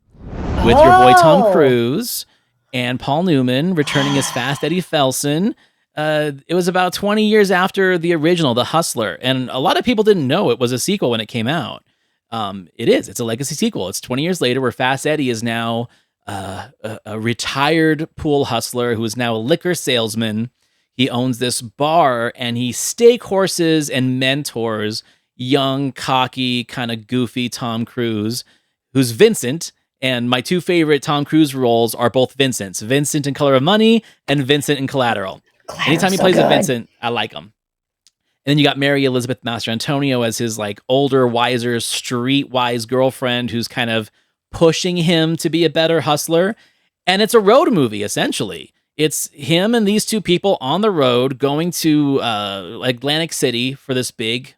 with your boy Tom Cruise and Paul Newman returning as Fast Eddie Felson. It was about 20 years after the original, The Hustler, and a lot of people didn't know it was a sequel when it came out. It's a legacy sequel. It's 20 years later where Fast Eddie is now a retired pool hustler who is now a liquor salesman. He owns this bar and he stake horses and mentors young, cocky, kind of goofy Tom Cruise, who's Vincent. And my 2 favorite Tom Cruise roles are both Vincents. Vincent in Color of Money and Vincent in Collateral. Anytime he plays a Vincent, I like him. And then you got Mary Elizabeth Mastrantonio as his like older, wiser, streetwise girlfriend who's kind of pushing him to be a better hustler. And it's a road movie, essentially. It's him and these 2 people on the road going to Atlantic City for this big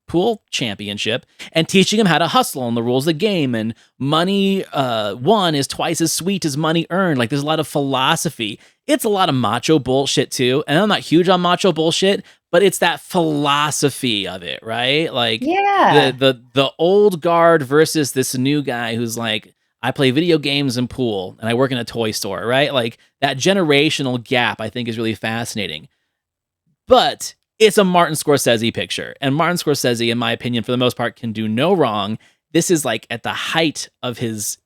pool championship and teaching him how to hustle and the rules of the game. And money won is twice as sweet as money earned. Like there's a lot of philosophy. It's a lot of macho bullshit too. And I'm not huge on macho bullshit, but it's that philosophy of it, right? Like the old guard versus this new guy who's like, I play video games and pool and I work in a toy store, right? Like that generational gap I think is really fascinating. But it's a Martin Scorsese picture. And Martin Scorsese, in my opinion, for the most part, can do no wrong. This is like at the height of his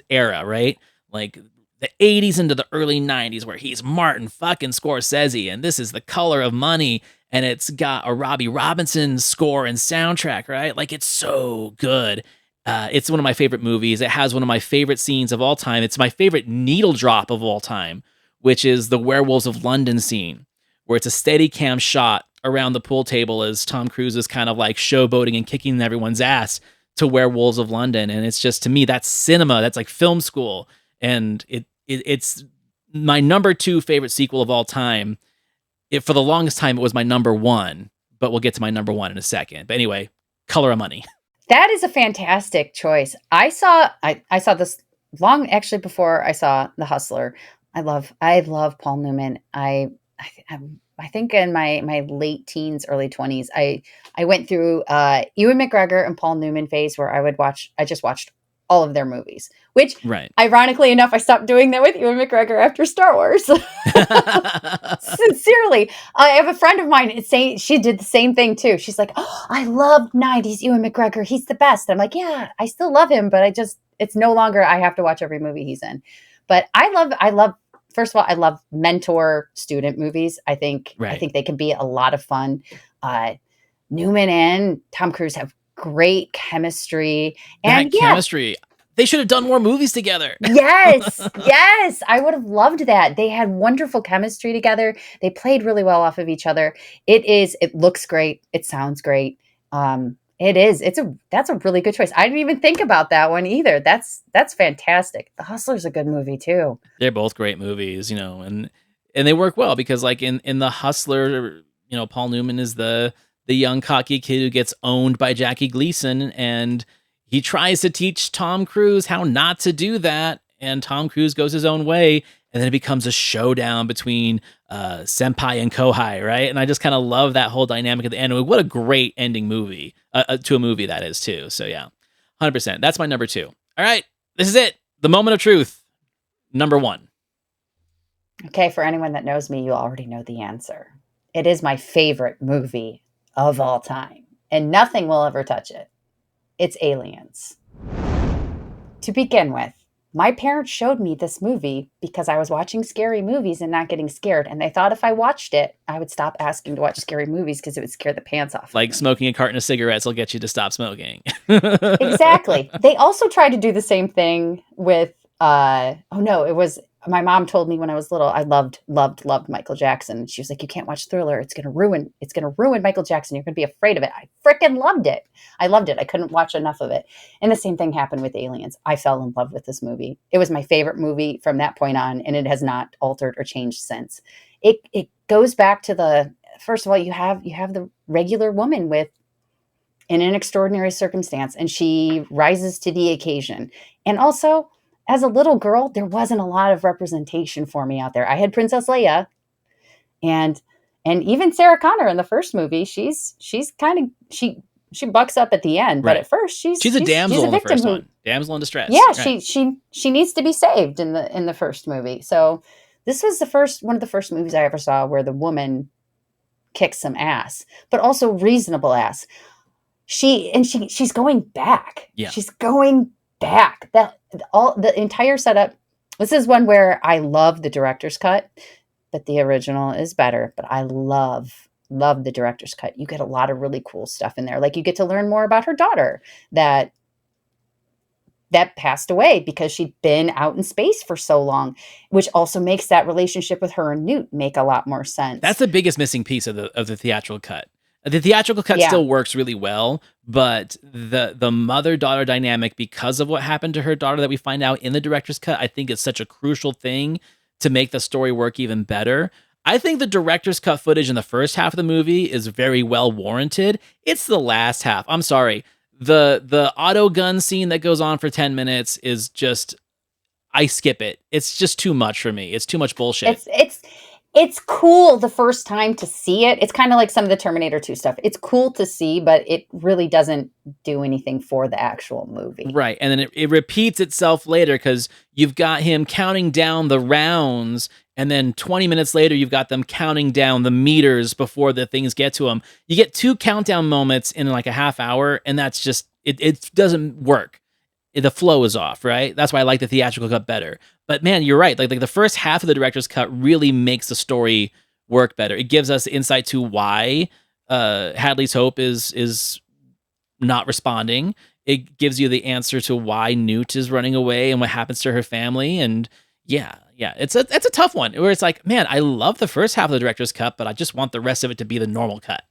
era, right? Like the 80s into the early 90s where he's Martin fucking Scorsese. And this is The Color of Money. And it's got a Robbie Robinson score and soundtrack, right? Like it's so good. It's one of my favorite movies. It has one of my favorite scenes of all time. It's my favorite needle drop of all time, which is the Werewolves of London scene, where it's a steady cam shot around the pool table as Tom Cruise is kind of like showboating and kicking everyone's ass to Werewolves of London. And it's just, to me, that's cinema. That's like film school. And it's my number 2 favorite sequel of all time. For the longest time, it was my number 1, but we'll get to my number 1 in a second. But anyway, Color of Money. That is a fantastic choice. I saw this long actually before I saw The Hustler. I love Paul Newman. I think in my late teens, early 20s, I went through Ewan McGregor and Paul Newman phase where I just watched all of their movies, which ironically enough, I stopped doing that with Ewan McGregor after Star Wars. Sincerely. I have a friend of mine saying she did the same thing too. She's like, oh, I love 90s Ewan McGregor. He's the best. I'm like, yeah, I still love him, but it's no longer, I have to watch every movie he's in. But I love, first of all, I love mentor student movies. I think they can be a lot of fun. Newman and Tom Cruise have great chemistry. And chemistry. They should have done more movies together. Yes. I would have loved that. They had wonderful chemistry together. They played really well off of each other. It looks great. It sounds great. That's a really good choice. I didn't even think about that one either. That's fantastic. The Hustler's a good movie too. They're both great movies, and they work well because like in The Hustler, Paul Newman is the young cocky kid who gets owned by Jackie Gleason, and he tries to teach Tom Cruise how not to do that, and Tom Cruise goes his own way, and then it becomes a showdown between senpai and kohai, right? And I just kind of love that whole dynamic at the end. What a great ending movie to a movie that is too. So yeah, 100%. That's my number 2. All right, this is it. The moment of truth. Number 1. Okay, for anyone that knows me, you already know the answer. It is my favorite movie of all time, and nothing will ever touch it. It's Aliens. To begin with, my parents showed me this movie because I was watching scary movies and not getting scared. And they thought if I watched it, I would stop asking to watch scary movies because it would scare the pants off. Like smoking a carton of cigarettes will get you to stop smoking. Exactly. They also tried to do the same thing with, my mom told me when I was little, I loved Michael Jackson. She was like, you can't watch Thriller. It's going to ruin Michael Jackson. You're going to be afraid of it. I freaking loved it. I loved it. I couldn't watch enough of it. And the same thing happened with Aliens. I fell in love with this movie. It was my favorite movie from that point on, and it has not altered or changed since. It goes back to first of all, you have the regular woman in an extraordinary circumstance, and she rises to the occasion. And also, as a little girl, there wasn't a lot of representation for me out there. I had Princess Leia, and even Sarah Connor in the first movie. She's kind of she bucks up at the end, right. But at first she's a damsel in the first one. Damsel in distress. Yeah, right. she needs to be saved in the first movie. So this was one of the first movies I ever saw where the woman kicks some ass, but also reasonable ass. She's going back. Yeah. She's going back. The entire setup. This is one where I love the director's cut, but the original is better. But I love the director's cut. You get a lot of really cool stuff in there. Like you get to learn more about her daughter that passed away because she'd been out in space for so long, which also makes that relationship with her and Newt make a lot more sense. That's the biggest missing piece of the theatrical cut. The theatrical cut still works really well, but the mother-daughter dynamic, because of what happened to her daughter that we find out in the director's cut, I think is such a crucial thing to make the story work even better. I think the director's cut footage in the first half of the movie is very well warranted. It's the last half. I'm sorry. The auto gun scene that goes on for 10 minutes is just, I skip it. It's just too much for me. It's too much bullshit. It's cool the first time to see it. It's kind of like some of the Terminator 2 stuff. It's cool to see, but it really doesn't do anything for the actual movie. Right. And then it repeats itself later because you've got him counting down the rounds, and then 20 minutes later, you've got them counting down the meters before the things get to him. You get 2 countdown moments in like a half hour, and that's just, it doesn't work. The flow is off, right? That's why I like the theatrical cut better. But man, you're right. Like the first half of the director's cut really makes the story work better. It gives us insight to why Hadley's Hope is not responding. It gives you the answer to why Newt is running away and what happens to her family. And yeah, it's a tough one where it's like, man, I love the first half of the director's cut, but I just want the rest of it to be the normal cut.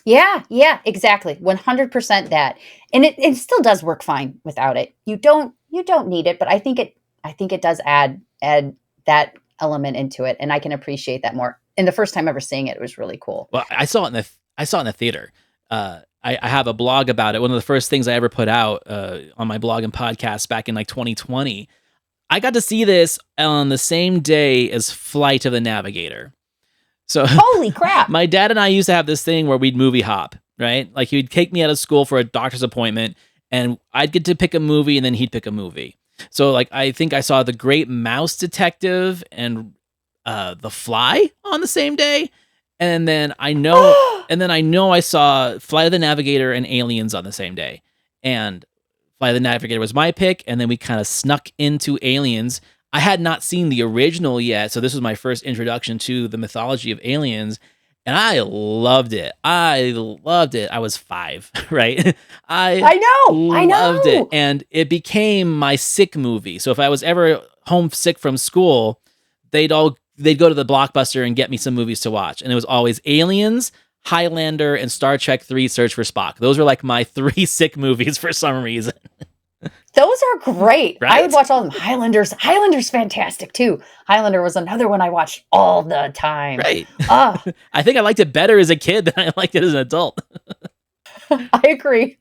Yeah, exactly. 100% that. And it still does work fine without it. You don't need it, but I think it does add that element into it, and I can appreciate that more. And the first time ever seeing it was really cool. Well, I saw it in the theater. I have a blog about it. One of the first things I ever put out on my blog and podcast back in like 2020. I got to see this on the same day as Flight of the Navigator. So holy crap. My dad and I used to have this thing where we'd movie hop, right? Like he would take me out of school for a doctor's appointment, and I'd get to pick a movie, and then he'd pick a movie. So like I think I saw The Great Mouse Detective and The Fly on the same day. And then I know I saw Flight of the Navigator and Aliens on the same day. And Flight of the Navigator was my pick, and then we kind of snuck into Aliens. I had not seen the original yet, so this was my first introduction to the mythology of aliens, and I loved it. I was 5, right? I know. Loved it, and it became my sick movie. So if I was ever homesick from school, they'd go to the Blockbuster and get me some movies to watch, and it was always Aliens, Highlander, and Star Trek 3: Search for Spock. Those were like my 3 sick movies for some reason. Those are great. Right? I would watch all of them. Highlander fantastic too. Highlander was another one I watched all the time. Right. I think I liked it better as a kid than I liked it as an adult. I agree.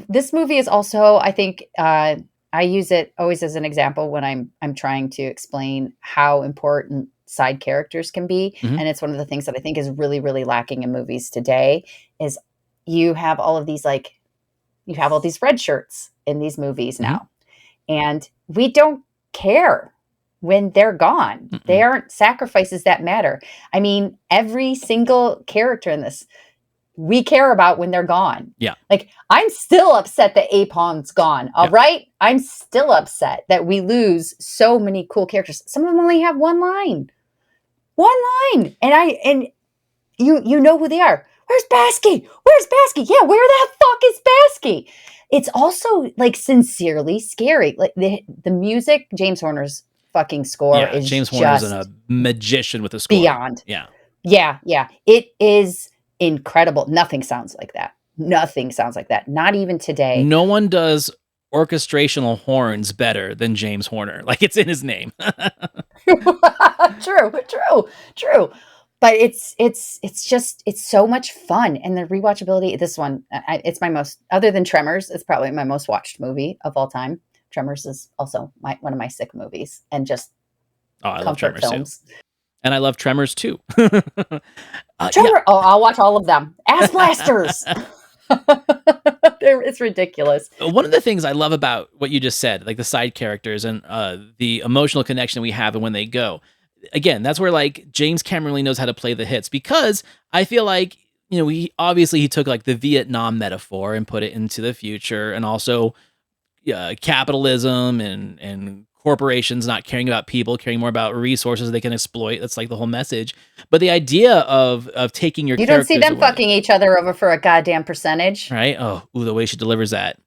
This movie is also, I think, I use it always as an example when I'm trying to explain how important side characters can be. Mm-hmm. And it's one of the things that I think is really, really lacking in movies today is you have all these red shirts in these movies now, and we don't care when they're gone. They aren't sacrifices that matter. I mean, every single character in this, we care about when they're gone. Yeah. Like, I'm still upset that Apon's gone. All right. I'm still upset that we lose so many cool characters. Some of them only have one line. And you know who they are. Where's Basky? Where's Basky? Yeah, where the fuck is Basky? It's also like sincerely scary. Like the music, James Horner's fucking score is James Horner's just a magician with the score. beyond. Yeah. Yeah. It is incredible. Nothing sounds like that. Not even today. No one does orchestrational horns better than James Horner. Like, it's in his name. True. But it's so much fun. And the rewatchability, this one, it's my most, other than Tremors, it's probably my most watched movie of all time. Tremors is also one of my sick movies, and just I love Tremors films. too. And I love Tremors too. I'll watch all of them. Ass blasters. It's ridiculous. One of the things I love about what you just said, like the side characters and the emotional connection we have and when they go, again, that's where like James Cameron really knows how to play the hits, because I feel like, you know, he took like the Vietnam metaphor and put it into the future, and also capitalism and corporations not caring about people, caring more about resources they can exploit. That's like the whole message. But the idea of taking your, you don't see them fucking each other over for a goddamn percentage, right? Oh, the way she delivers that.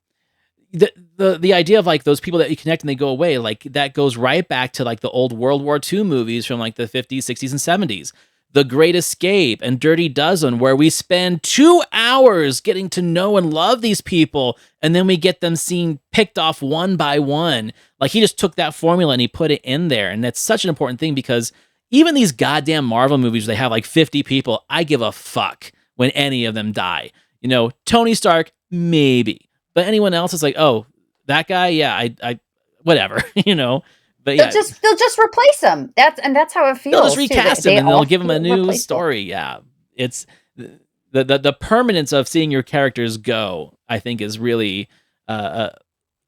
The idea of like those people that you connect and they go away, like that goes right back to like the old World War II movies from like the 50s, 60s, and 70s. The Great Escape and Dirty Dozen, where we spend 2 hours getting to know and love these people, and then we get them seen picked off one by one. Like, he just took that formula and he put it in there. And that's such an important thing, because even these goddamn Marvel movies, they have like 50 people. I give a fuck when any of them die. You know, Tony Stark, maybe. But anyone else is like, oh, that guy? Yeah, I whatever, you know. But yeah, they'll just replace him. That's how it feels. They'll just recast him and they'll give him a new story. Yeah, it's the permanence of seeing your characters go, I think, is really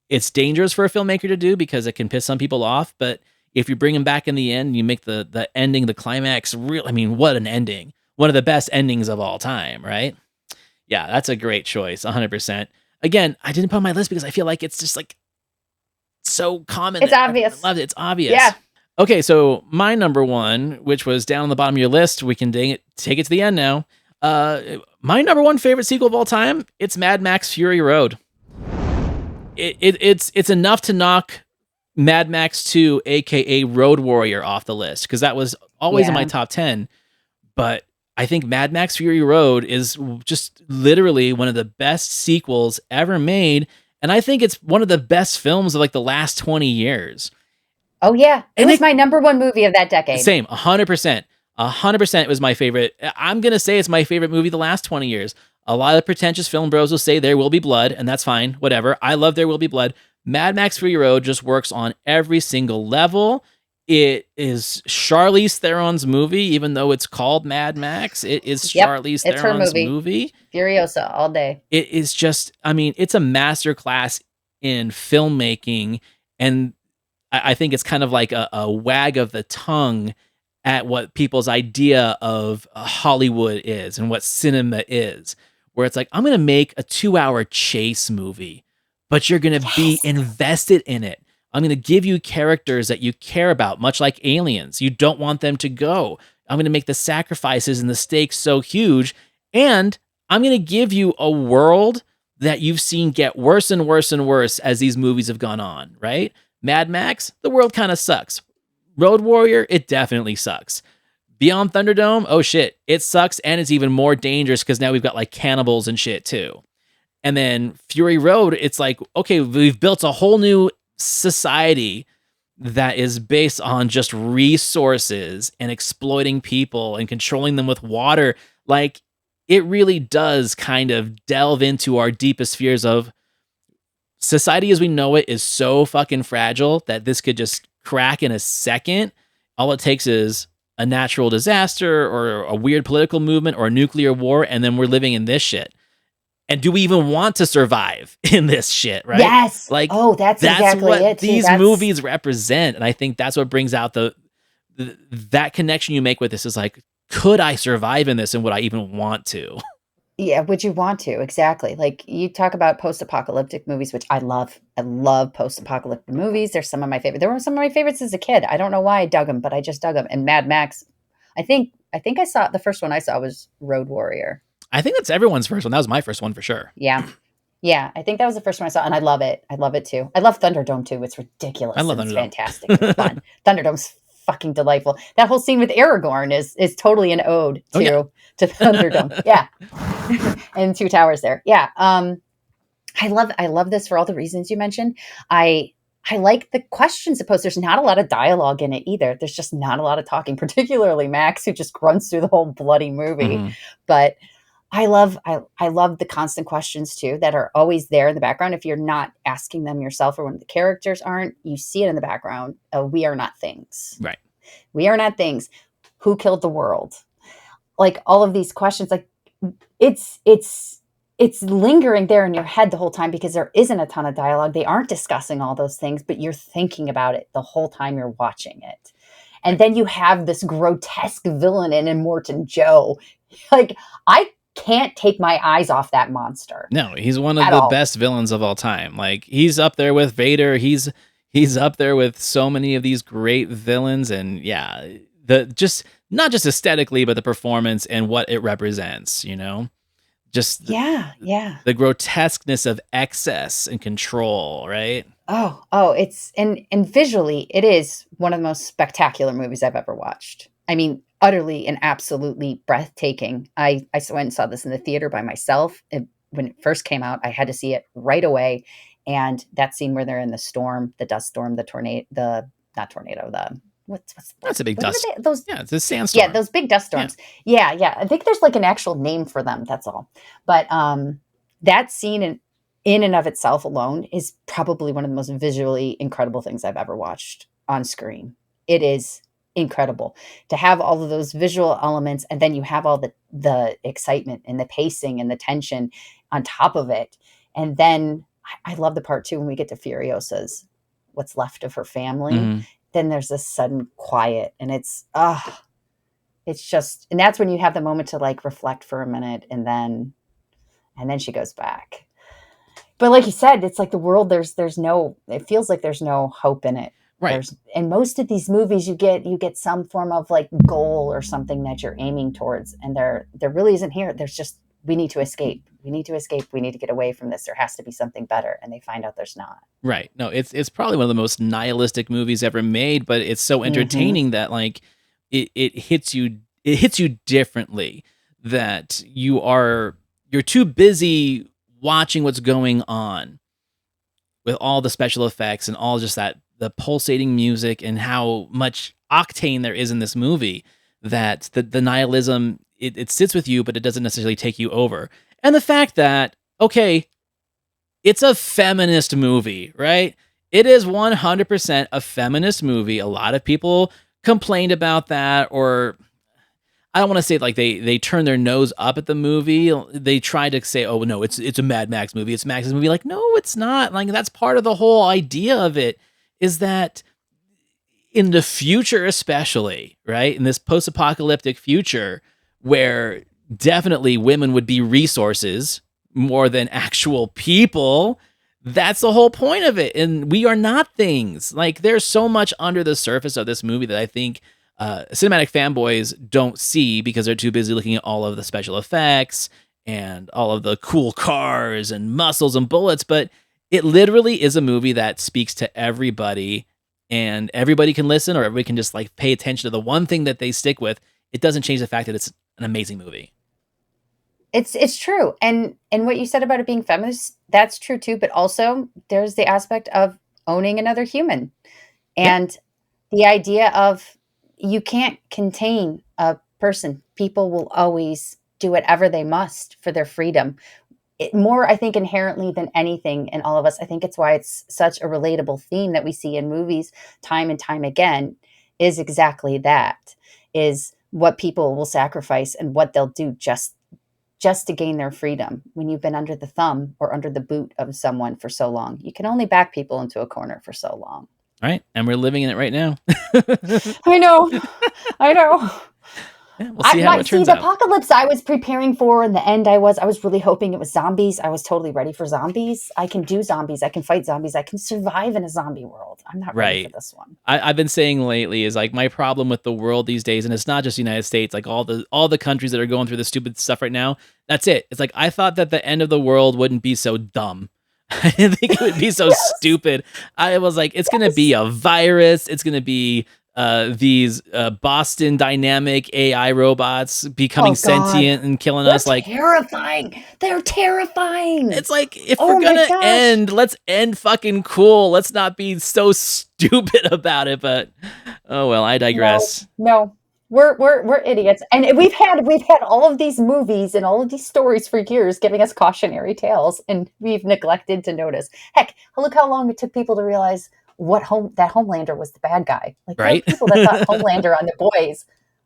it's dangerous for a filmmaker to do, because it can piss some people off. But if you bring them back in the end, you make the ending, the climax real. I mean, what an ending! One of the best endings of all time, right? Yeah, that's a great choice, 100%. Again, I didn't put on my list because I feel like it's just like so common. It's obvious. I loved it. It's obvious. Yeah. Okay, so my number one, which was down on the bottom of your list, we can take it to the end now. My number one favorite sequel of all time, it's Mad Max Fury Road. It's enough to knock Mad Max 2, aka Road Warrior, off the list, because that was always in my top 10. But I think Mad Max Fury Road is just literally one of the best sequels ever made. And I think it's one of the best films of like the last 20 years. Oh, yeah. It was my number one movie of that decade. Same, 100%. 100% it was my favorite. I'm going to say it's my favorite movie the last 20 years. A lot of pretentious film bros will say There Will Be Blood, and that's fine, whatever. I love There Will Be Blood. Mad Max Fury Road just works on every single level. It is Charlize Theron's movie, even though it's called Mad Max. It is Charlize Theron's movie. Furiosa all day. It is just, I mean, it's a masterclass in filmmaking, and I think it's kind of like a wag of the tongue at what people's idea of Hollywood is and what cinema is, where it's like, I'm going to make a 2-hour chase movie, but you're going to be invested in it. I'm going to give you characters that you care about, much like Aliens. You don't want them to go. I'm going to make the sacrifices and the stakes so huge, and I'm going to give you a world that you've seen get worse and worse and worse as these movies have gone on, right? Mad Max, the world kind of sucks. Road Warrior, it definitely sucks. Beyond Thunderdome, oh shit, it sucks, and it's even more dangerous because now we've got like cannibals and shit too. And then Fury Road, it's like, okay, we've built a whole new society that is based on just resources and exploiting people and controlling them with water. Like, it really does kind of delve into our deepest fears of society as we know it is so fucking fragile that this could just crack in a second. All it takes is a natural disaster or a weird political movement or a nuclear war, and then we're living in this shit. And do we even want to survive in this shit, right? Yes. Like, Oh, that's exactly what it, too. these That's- movies represent. And I think that's what brings out that connection you make with this is like, could I survive in this, and would I even want to? Yeah, would you want to? Exactly. Like, you talk about post-apocalyptic movies, which I love. I love post-apocalyptic movies. They're some of my favorite. They were some of my favorites as a kid. I don't know why I dug them, but I just dug them. And Mad Max, I think I saw the first one I saw was Road Warrior. I think that's everyone's first one. That was my first one for sure. Yeah. Yeah, I think that was the first one I saw, and I love it. I love it too. I love Thunderdome too. It's ridiculous. I love and Thunderdome. It's fantastic. It's fun. Thunderdome's fucking delightful. That whole scene with Aragorn is totally an ode to Thunderdome. Yeah. And Two Towers there. Yeah. I love this for all the reasons you mentioned. I like the questions it posed. There's not a lot of dialogue in it either. There's just not a lot of talking, particularly Max, who just grunts through the whole bloody movie. Mm-hmm. But I love the constant questions too that are always there in the background. If you're not asking them yourself, or when the characters aren't, you see it in the background. We are not things. Right. We are not things. Who killed the world? Like, all of these questions, like, it's lingering there in your head the whole time, because there isn't a ton of dialogue. They aren't discussing all those things, but you're thinking about it the whole time you're watching it. And then you have this grotesque villain in Immortan Joe. Like, I can't take my eyes off that monster. No, he's one of the best villains of all time. Like, he's up there with Vader. He's up there with so many of these great villains. And yeah, not just aesthetically, but the performance and what it represents, just the grotesqueness of excess and control, right? Oh, it's and visually, it is one of the most spectacular movies I've ever watched. I mean, utterly and absolutely breathtaking. I went and saw this in the theater by myself. When it first came out, I had to see it right away. And that scene where they're in the storm, the dust storm, the tornado, That's a big dust. Those, yeah, it's a sandstorm. Yeah, those big dust storms. Yeah. I think there's like an actual name for them. That's all. But that scene in and of itself alone is probably one of the most visually incredible things I've ever watched on screen. It is incredible to have all of those visual elements, and then you have all the excitement and the pacing and the tension on top of it. And then I love the part too when we get to Furiosa's what's left of her family. Mm-hmm. Then there's this sudden quiet, and it's just, and that's when you have the moment to like reflect for a minute, and then she goes back. But like you said, it's like the world, it feels like there's no hope in it. Right. In most of these movies, you get some form of like goal or something that you're aiming towards, and there really isn't here. There's just, we need to escape. We need to escape. We need to get away from this. There has to be something better, and they find out there's not. Right. No, it's probably one of the most nihilistic movies ever made, but it's so entertaining that like it hits you differently, that you're too busy watching what's going on with all the special effects and all just the pulsating music and how much octane there is in this movie, that the nihilism, it sits with you, but it doesn't necessarily take you over. And the fact that, okay, it's a feminist movie, right? It is 100% a feminist movie. A lot of people complained about that, or I don't want to say like they turn their nose up at the movie. They try to say, oh no, it's a Mad Max movie. It's Max's movie. Like, no, it's not. Like, that's part of the whole idea of it, is that in the future, especially, right? In this post-apocalyptic future where definitely women would be resources more than actual people, that's the whole point of it. And we are not things. Like, there's so much under the surface of this movie that I think cinematic fanboys don't see, because they're too busy looking at all of the special effects and all of the cool cars and muscles and bullets. But it literally is a movie that speaks to everybody, and everybody can listen, or everybody can just like pay attention to the one thing that they stick with. It doesn't change the fact that it's an amazing movie. It's true. And what you said about it being feminist, that's true too. But also there's the aspect of owning another human, and the idea of, you can't contain a person. People will always do whatever they must for their freedom. More, I think, inherently than anything in all of us. I think it's why it's such a relatable theme that we see in movies time and time again, is exactly that, is what people will sacrifice and what they'll do just just to gain their freedom when you've been under the thumb or under the boot of someone for so long. You can only back people into a corner for so long. All right. And we're living in it right now. I know. I know. Yeah, we'll see how it turns the out. apocalypse I was preparing for in the end, I was really hoping it was zombies. I was totally ready for zombies. I can do zombies. I can fight zombies. I can survive in a zombie world. I'm not ready for this one. I've been saying lately is like my problem with the world these days, and it's not just the United States, like all the countries that are going through the stupid stuff right now. That's it. It's like I thought that the end of the world wouldn't be so dumb. I didn't think it would be so stupid. I was like, it's going to be a virus. It's going to be these Boston Dynamic AI robots becoming sentient and killing us. Like terrifying. They're terrifying. It's like, if we're gonna end, let's end fucking cool. Let's not be so stupid about it. But oh well, I digress. No. We're idiots, and we've had all of these movies and all of these stories for years giving us cautionary tales, and we've neglected to notice. Heck, look how long it took people to realize that Homelander was the bad guy. Like, right? People that thought Homelander on The Boys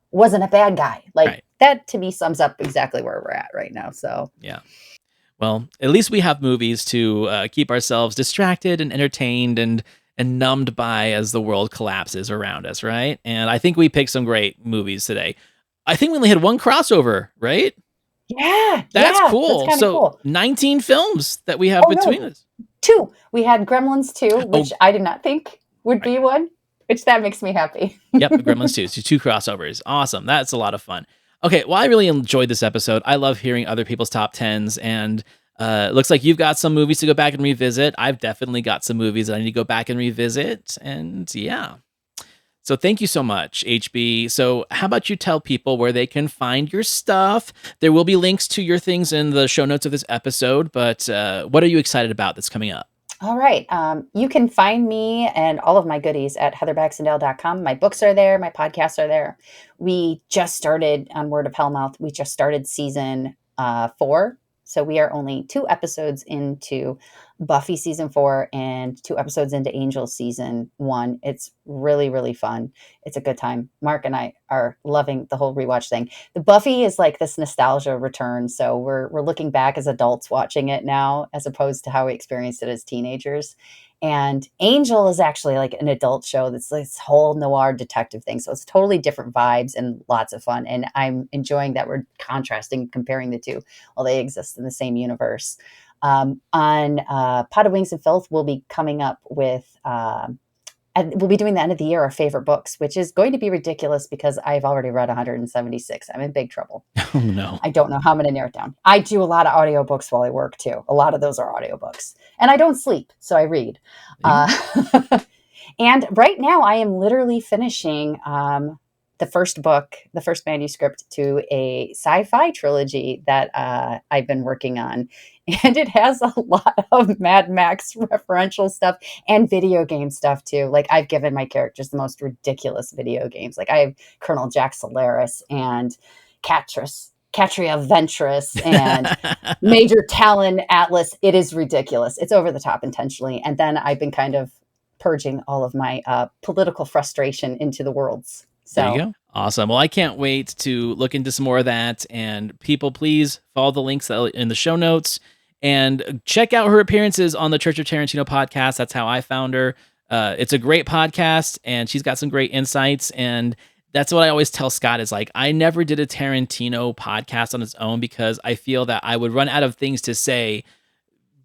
wasn't a bad guy. Like that to me sums up exactly where we're at right now. So yeah. Well, at least we have movies to keep ourselves distracted and entertained and numbed by as the world collapses around us, right? And I think we picked some great movies today. I think we only had one crossover, right? Yeah. That's cool. That's so cool. 19 films that we have between us. 2. We had Gremlins 2, which I did not think would be one, which that makes me happy. Yep, Gremlins 2. So 2 crossovers. Awesome. That's a lot of fun. Okay, well, I really enjoyed this episode. I love hearing other people's top 10s, and looks like you've got some movies to go back and revisit. I've definitely got some movies that I need to go back and revisit, and yeah. So thank you so much, HB. So how about you tell people where they can find your stuff? There will be links to your things in the show notes of this episode, but what are you excited about that's coming up? All right. You can find me and all of my goodies at heatherbaxendale.com. My books are there. My podcasts are there. We just started on Word of Hellmouth. We just started season 4. So we are only 2 episodes into Buffy season 4 and 2 episodes into Angel season 1. It's really, really fun. It's a good time. Mark and I are loving the whole rewatch thing. The Buffy is like this nostalgia return. So we're looking back as adults watching it now, as opposed to how we experienced it as teenagers. And Angel is actually like an adult show that's this whole noir detective thing. So it's totally different vibes and lots of fun. And I'm enjoying that we're contrasting, comparing the two while they exist in the same universe. On Pot of Wings and Filth, we'll be coming up with, and we'll be doing the end of the year, our favorite books, which is going to be ridiculous because I've already read 176. I'm in big trouble. Oh, no. I don't know how I'm going to narrow it down. I do a lot of audiobooks while I work, too. A lot of those are audiobooks. And I don't sleep, so I read. And right now, I am literally finishing the first book, the first manuscript to a sci-fi trilogy that I've been working on. And it has a lot of Mad Max referential stuff and video game stuff too. Like I've given my characters the most ridiculous video games. Like I have Colonel Jack Solaris and Catria Ventress and Major Talon Atlas. It is ridiculous. It's over the top intentionally. And then I've been kind of purging all of my political frustration into the worlds. So. There you go. Awesome. Well, I can't wait to look into some more of that. And people, please follow the links in the show notes and check out her appearances on the Church of Tarantino podcast. That's how I found her. It's a great podcast, and she's got some great insights. And that's what I always tell Scott is like, I never did a Tarantino podcast on its own because I feel that I would run out of things to say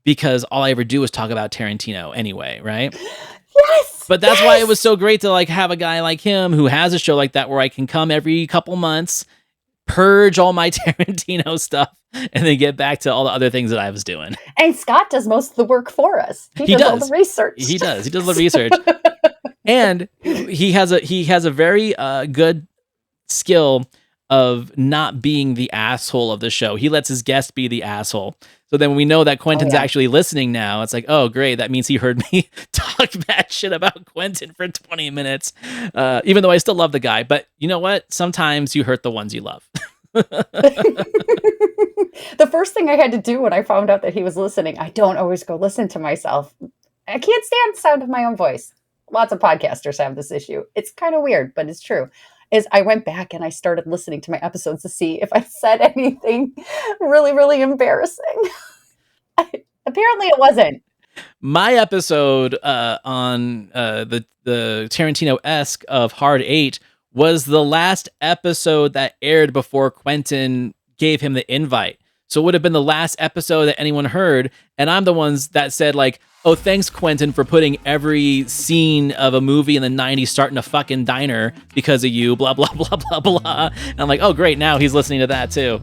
because all I ever do is talk about Tarantino anyway, right? Yes. But that's why it was so great to like have a guy like him who has a show like that where I can come every couple months, purge all my Tarantino stuff, and then get back to all the other things that I was doing. And Scott does most of the work for us. He does all the research. He does the research. And he has a very good skill of not being the asshole of the show. He lets his guest be the asshole. So then we know that Quentin's actually listening now. It's like, oh, great. That means he heard me talk bad shit about Quentin for 20 minutes, even though I still love the guy. But you know what? Sometimes you hurt the ones you love. The first thing I had to do when I found out that he was listening, I don't always go listen to myself. I can't stand the sound of my own voice. Lots of podcasters have this issue. It's kind of weird, but it's true. is I went back and I started listening to my episodes to see if I said anything really, really embarrassing. Apparently it wasn't. My episode on the Tarantino-esque of Hard 8 was the last episode that aired before Quentin gave him the invite. So it would have been the last episode that anyone heard. And I'm the ones that said, like, oh, thanks, Quentin, for putting every scene of a movie in the 90s starting a fucking diner because of you, blah, blah, blah, blah, blah. And I'm like, oh, great, now he's listening to that, too.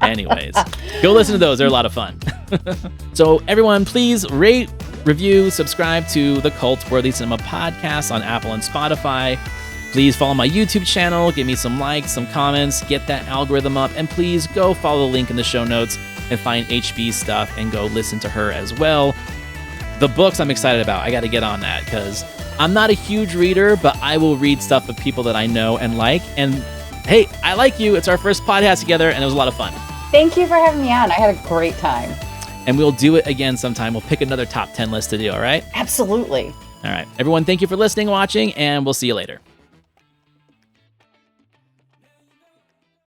Anyways, go listen to those. They're a lot of fun. So everyone, please rate, review, subscribe to the Cult-Worthy Cinema podcast on Apple and Spotify. Please follow my YouTube channel, give me some likes, some comments, get that algorithm up, and please go follow the link in the show notes and find HB's stuff and go listen to her as well. The books I'm excited about. I got to get on that because I'm not a huge reader, but I will read stuff of people that I know and like. And hey, I like you. It's our first podcast together, and it was a lot of fun. Thank you for having me on. I had a great time. And we'll do it again sometime. We'll pick another top 10 list to do, all right? Absolutely. All right. Everyone, thank you for listening, watching, and we'll see you later.